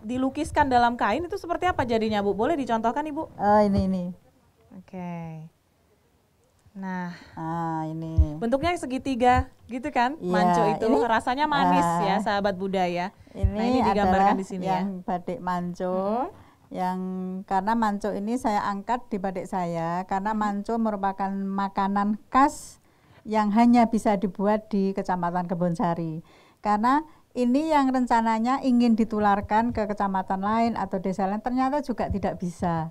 dilukiskan dalam kain itu seperti apa jadinya Bu? Boleh dicontohkan Ibu? Ini. Oke. Nah, ini. bentuknya segitiga gitu kan? Iya, Manco itu ini, rasanya manis ya sahabat budaya. Ini, nah, ini digambarkan di sini yang batik manco. Yang karena manco ini saya angkat di batik saya karena manco merupakan makanan khas yang hanya bisa dibuat di Kecamatan Kebonsari. Karena ini yang rencananya ingin ditularkan ke kecamatan lain atau desa lain ternyata juga tidak bisa.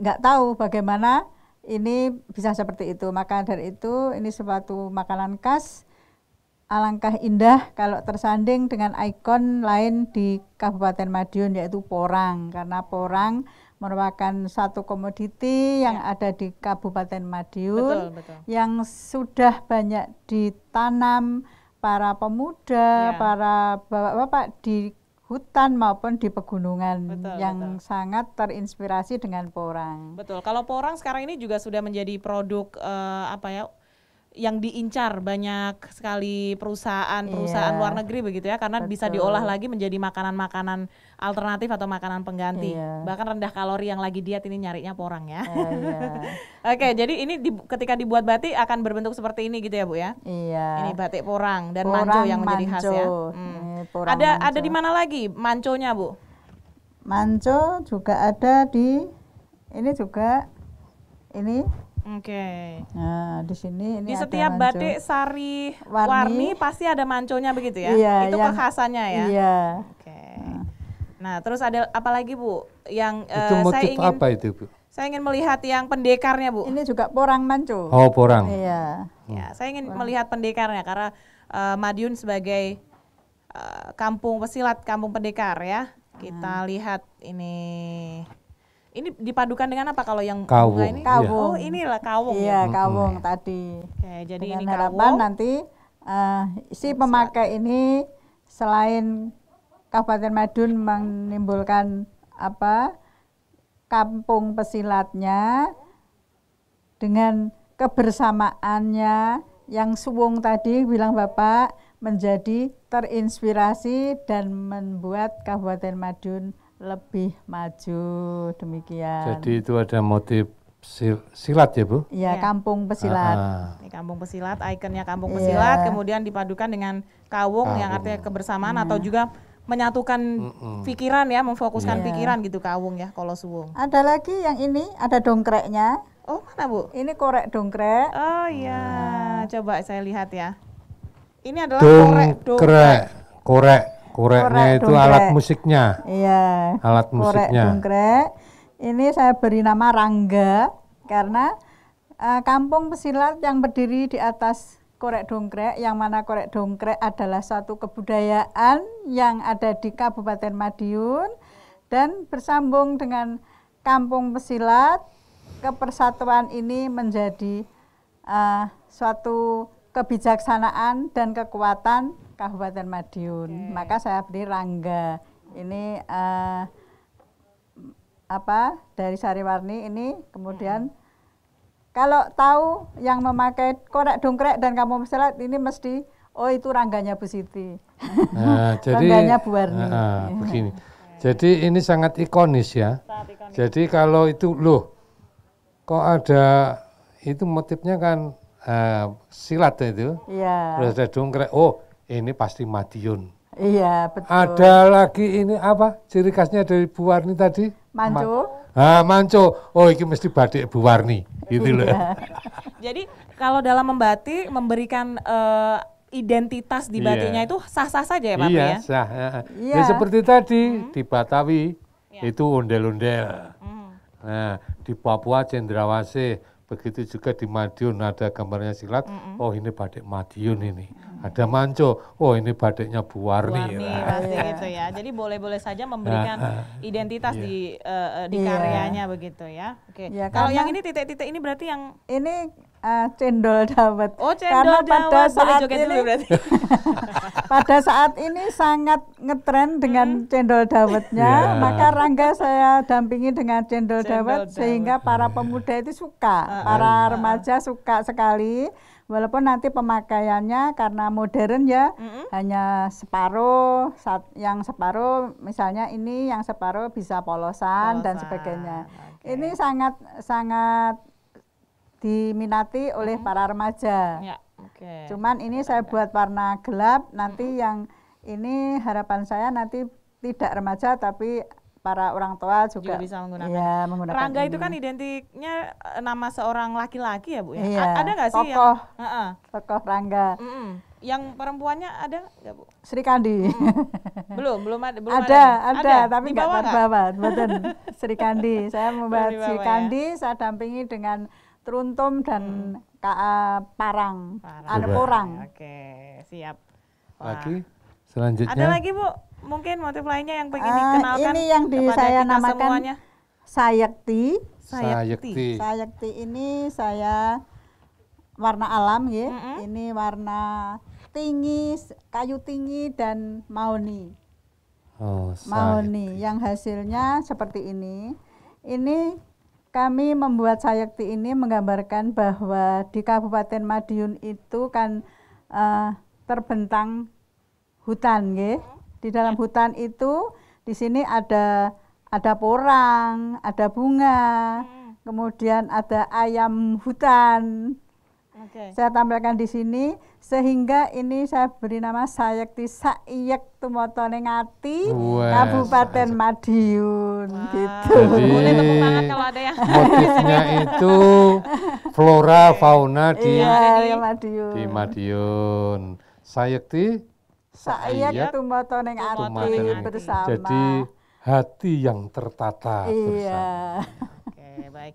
Nggak tahu bagaimana ini bisa seperti itu. Maka dari itu ini suatu makanan khas. Alangkah indah kalau tersanding dengan ikon lain di Kabupaten Madiun yaitu porang, karena porang merupakan satu komoditi yang ada di Kabupaten Madiun. Betul. Yang sudah banyak ditanam para pemuda, para bapak-bapak di hutan maupun di pegunungan yang sangat terinspirasi dengan porang. Betul. Kalau porang sekarang ini juga sudah menjadi produk yang diincar banyak sekali perusahaan luar negeri begitu ya, karena bisa diolah lagi menjadi makanan-makanan alternatif atau makanan pengganti. Bahkan rendah kalori yang lagi diet ini nyarinya porang ya. Oke, jadi ini ketika dibuat batik akan berbentuk seperti ini gitu ya Bu ya? Iya. Ini batik porang dan manco yang menjadi khas ya. Ada di mana lagi manconya Bu? Manco juga ada di ini. Oke. Nah, di sini ini di setiap batik sari warni pasti ada manconya begitu ya? Iya, itu kekhasannya ya. Iya. Oke. Nah, terus ada apa lagi Bu? Yang itu motif apa itu Bu? Saya ingin melihat yang pendekarnya Bu. Ini juga porang manco. Oh, porang. Iya. Ya, saya ingin melihat pendekarnya karena Madiun sebagai kampung pesilat, kampung pendekar ya. Kita lihat ini. Ini dipadukan dengan apa kalau yang bunga ini? Kawung. Oh, inilah kawung. Iya, kawung tadi. Oke, jadi dengan ini harapan kawung. Nanti si pemakai ini selain Kabupaten Madiun menimbulkan kampung pesilatnya dengan kebersamaannya yang suwung tadi bilang Bapak menjadi terinspirasi dan membuat Kabupaten Madiun lebih maju, demikian. Jadi itu ada motif silat ya Bu? Iya, kampung pesilat. Ini kampung pesilat, ikonnya kampung pesilat, kemudian dipadukan dengan kawung yang artinya kebersamaan atau juga menyatukan pikiran ya, memfokuskan pikiran gitu kawung ya, kalau suwung. Ada lagi yang ini, ada dongkreknya. Oh, mana Bu? Ini korek dongkrek. Oh iya, coba saya lihat ya. Ini adalah Koreknya itu dongkrek. Alat musiknya. Iya. Alat musiknya. Korek dongkrek. Ini saya beri nama Rangga karena kampung pesilat yang berdiri di atas korek dongkrek, yang mana korek dongkrek adalah satu kebudayaan yang ada di Kabupaten Madiun dan bersambung dengan kampung pesilat. Kepersatuan ini menjadi suatu kebijaksanaan dan kekuatan Kabupaten Madiun. Maka saya beri Rangga. Ini dari Sariwarni ini. Kemudian kalau tahu yang memakai korek dongkrek dan kampung pesilat ini mesti itu Rangganya Bu Siti. Nah, jadi Rangganya Bu Warni. Begini. Jadi ini sangat ikonis ya. Jadi kalau itu loh, kok ada itu motifnya kan silat itu. Iya. Terus ada dongkrak. Oh, ini pasti Madiun. Iya, betul. Ada lagi ini apa? Ciri khasnya dari Bu Warni tadi? Manco. Manco. Oh, ini mesti batik Bu Warni. Gitu loh. Jadi kalau dalam membatik memberikan identitas di batiknya itu sah-sah saja ya Pak Pri ya? Sah. Ya seperti tadi di Batawi itu ondel-ondel. Nah, di Papua Cendrawasih, begitu juga di Madiun ada gambarnya silat. Oh, ini batik Madiun ini. Ada Manco. Oh, ini batiknya Bu Warni. Pasti gitu ya. Jadi boleh-boleh saja memberikan identitas di karyanya begitu ya. Oke. Ya, kalau yang ini titik-titik ini berarti yang ini cendol dawet. Oh, cendol karena dawet. Boleh joget dulu berarti. Pada saat ini sangat ngetren dengan cendol dawetnya, maka Rangga saya dampingi dengan cendol dawet sehingga para pemuda itu suka, para remaja suka sekali. Walaupun nanti pemakaiannya karena modern ya, hanya separuh, yang separuh misalnya ini yang separuh bisa polosan dan sebagainya. Ini sangat diminati oleh para remaja. Ya. Cuman ini saya buat warna gelap, nanti yang ini harapan saya nanti tidak remaja tapi para orang tua juga bisa menggunakan. Ya, menggunakan Rangga ini. itu kan identiknya nama seorang laki-laki ya Bu ya? Iya, Ada nggak sih tokoh, yang tokoh Rangga. Yang perempuannya ada nggak Bu? Sri Kandi. belum ada, tapi nggak Dibawa terbawa, betul. Sri Kandi, saya membuat Dibawa Sri ya? Kandi, saya dampingi dengan Truntum dan Parang. Ada porang. Oke, siap. Lagi selanjutnya. Ada lagi Bu? Mungkin motif lainnya yang pengen dikenalkan. Ini yang saya namakan semuanya. Sayekti. Sayekti. Sayekti ini saya warna alam ya. Ini warna tinggi, kayu tinggi dan mahoni. Oh, mahoni yang hasilnya seperti ini. Ini kami membuat Sayekti ini menggambarkan bahwa di Kabupaten Madiun itu kan terbentang hutan, ya. Di dalam hutan itu di sini ada porang, ada bunga, kemudian ada ayam hutan. Saya tampilkan di sini sehingga ini saya beri nama Sayekti Saiyek Tumotone Ngati Kabupaten Madiun gitu. Boleh tepuk tangan kalau ada yang motifnya itu flora fauna di Madiun. Di Madiun. Sayekti Saiyek Tumotone Ngati bersama. Jadi hati yang tertata bersama. Oke, baik.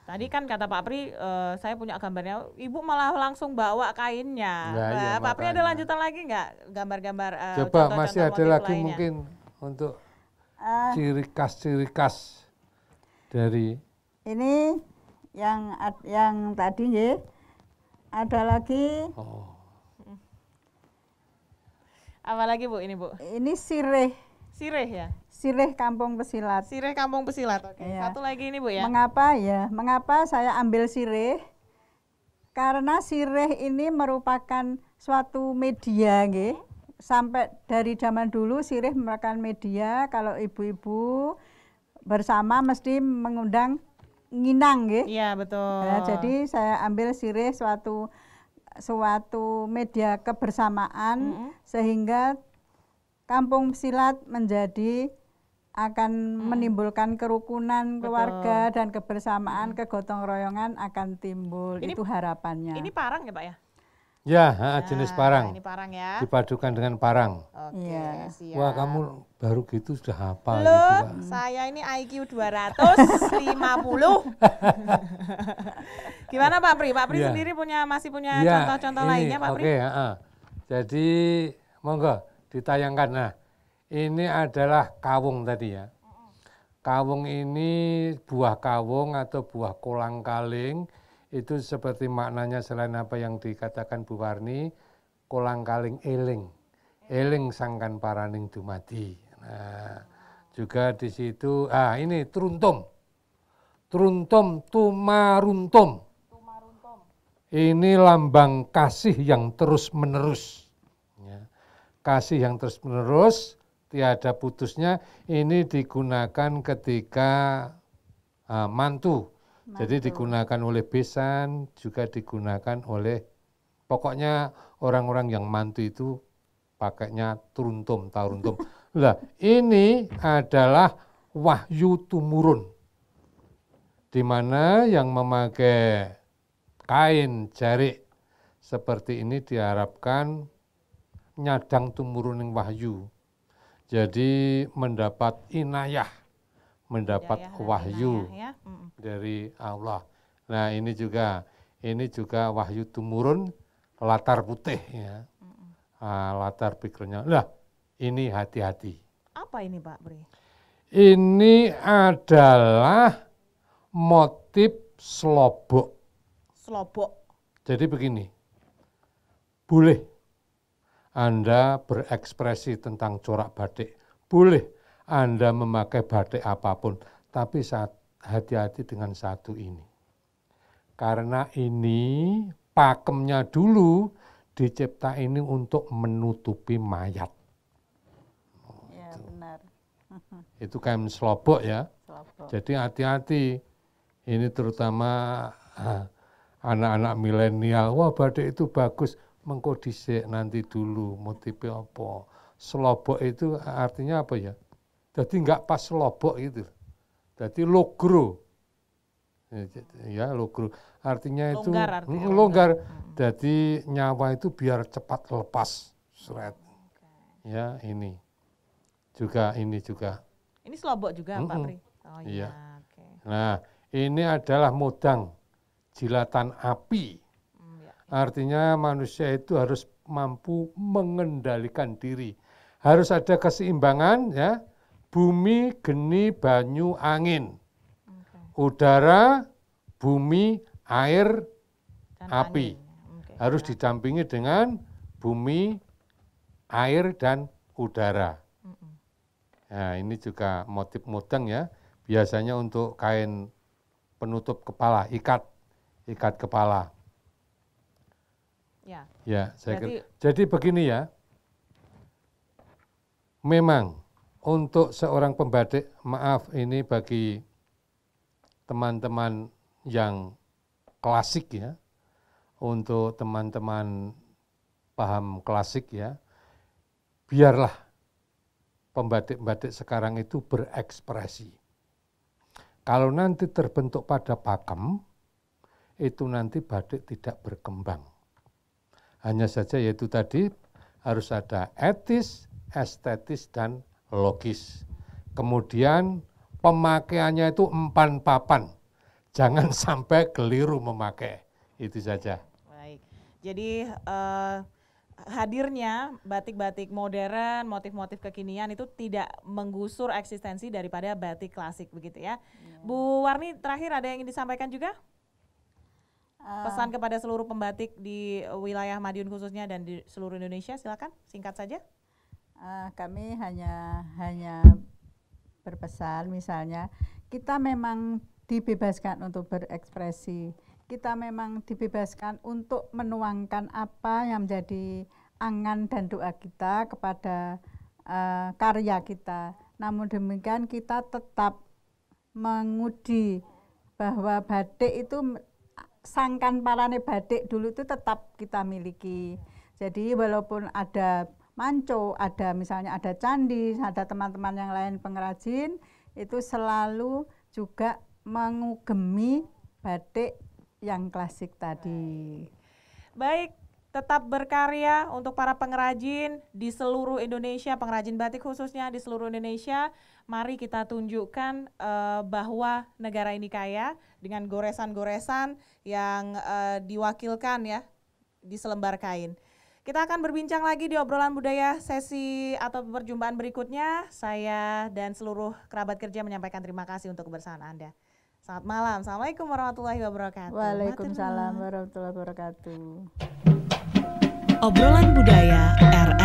Tadi kan kata Pak Pri, saya punya gambarnya, Ibu malah langsung bawa kainnya. Iya, Pak Pri ada lanjutan lagi nggak gambar-gambar? Coba masih ada lagi lainnya. Mungkin untuk ciri khas dari ini yang tadi ya. Ada lagi. Apa lagi Bu ini Bu? Ini sirih. Sirih ya? Sirih Kampung Pesilat. Sirih Kampung Pesilat. Oke. Iya. Satu lagi ini Bu ya. Mengapa saya ambil sirih? Karena sirih ini merupakan suatu media, nggih. Sampai dari zaman dulu sirih merupakan media kalau ibu-ibu bersama mesti mengundang nginang, nggih. Iya, betul. Nah, jadi saya ambil sirih suatu media kebersamaan sehingga Kampung Pesilat menjadi akan menimbulkan kerukunan keluarga dan kebersamaan, kegotong royongan akan timbul. Itu harapannya. Ini parang ya Pak ya? Ya, jenis parang. Ini parang ya. Dipadukan dengan parang. Oke, siap. Wah, kamu baru gitu sudah hafal Loh, gitu, saya ini IQ 250. Gimana Pak Pri? Pak Pri sendiri masih punya contoh-contoh lainnya Pak Pri? Jadi monggo ditayangkan. Nah, ini adalah kawung tadi ya. Kawung ini buah kawung atau buah kolang-kaling itu seperti maknanya selain apa yang dikatakan Bu Warni, kolang-kaling eling. Eling sangkan paraning dumadi. Nah, juga di situ ini truntum. Truntum tumaruntum. Ini lambang kasih yang terus-menerus. Ya. Kasih yang terus-menerus tiada putusnya. Ini digunakan ketika mantu. Jadi digunakan oleh besan, juga digunakan oleh, pokoknya orang-orang yang mantu itu pakainya turuntum, taruntum. Lah, ini adalah wahyu tumurun, di mana yang memakai kain jarik seperti ini diharapkan nyadang tumurun wahyu. Jadi mendapat inayah, mendapat wahyu dari Allah. Nah, ini juga wahyu tumurun latar putih ya. Latar pikirnya. Lah, ini hati-hati. Apa ini Pak Bri? Ini adalah motif slobok. Slobok. Jadi begini, boleh Anda berekspresi tentang corak batik, boleh Anda memakai batik apapun, tapi hati-hati dengan satu ini. Karena ini pakemnya dulu dicipta ini untuk menutupi mayat. Ya, benar. Itu kain slobok ya. Slobok. Jadi hati-hati. Ini terutama anak-anak milenial. Wah, batik itu bagus. Mengkodisik nanti dulu motifnya apa. Slobok itu artinya apa ya? Jadi enggak pas slobok itu. Jadi logro. Ya, logro. Artinya itu longgar. Jadi nyawa itu biar cepat lepas. Seret. Ya, ini juga. Ini slobok juga Pak Bri? Oh iya. Okay. Nah, ini adalah modang, jilatan api. Artinya manusia itu harus mampu mengendalikan diri. Harus ada keseimbangan ya. Bumi, geni, banyu, angin. Udara, bumi, air, dan api. Harus didampingi dengan bumi, air, dan udara. Nah, ini juga motif modang ya. Biasanya untuk kain penutup kepala, ikat kepala. Ya, jadi begini ya. Memang untuk seorang pembatik, maaf ini bagi teman-teman yang klasik ya, untuk teman-teman paham klasik ya, biarlah pembatik-batik sekarang itu berekspresi. Kalau nanti terbentuk pada pakem, itu nanti batik tidak berkembang. Hanya saja yaitu tadi harus ada etis, estetis, dan logis. Kemudian pemakaiannya itu empan papan. Jangan sampai keliru memakai. Itu saja. Baik. Jadi hadirnya batik-batik modern, motif-motif kekinian itu tidak menggusur eksistensi daripada batik klasik begitu ya. Bu Warni, terakhir ada yang ingin disampaikan juga? Pesan kepada seluruh pembatik di wilayah Madiun khususnya dan di seluruh Indonesia, silakan singkat saja. Kami hanya berpesan, misalnya kita memang dibebaskan untuk berekspresi, kita memang dibebaskan untuk menuangkan apa yang menjadi angan dan doa kita kepada karya kita. Namun demikian kita tetap menguji bahwa batik itu, sangkan parane batik dulu itu tetap kita miliki. Jadi walaupun ada manco, ada misalnya ada candi, ada teman-teman yang lain pengrajin, itu selalu juga mengugemi batik yang klasik tadi. Baik, tetap berkarya untuk para pengrajin di seluruh Indonesia, pengrajin batik khususnya di seluruh Indonesia. Mari kita tunjukkan bahwa negara ini kaya dengan goresan-goresan yang diwakilkan ya di selembar kain. Kita akan berbincang lagi di obrolan budaya sesi atau perjumpaan berikutnya. Saya dan seluruh kerabat kerja menyampaikan terima kasih untuk kebersamaan Anda. Selamat malam. Assalamualaikum warahmatullahi wabarakatuh. Waalaikumsalam warahmatullahi wabarakatuh. Obrolan budaya RRI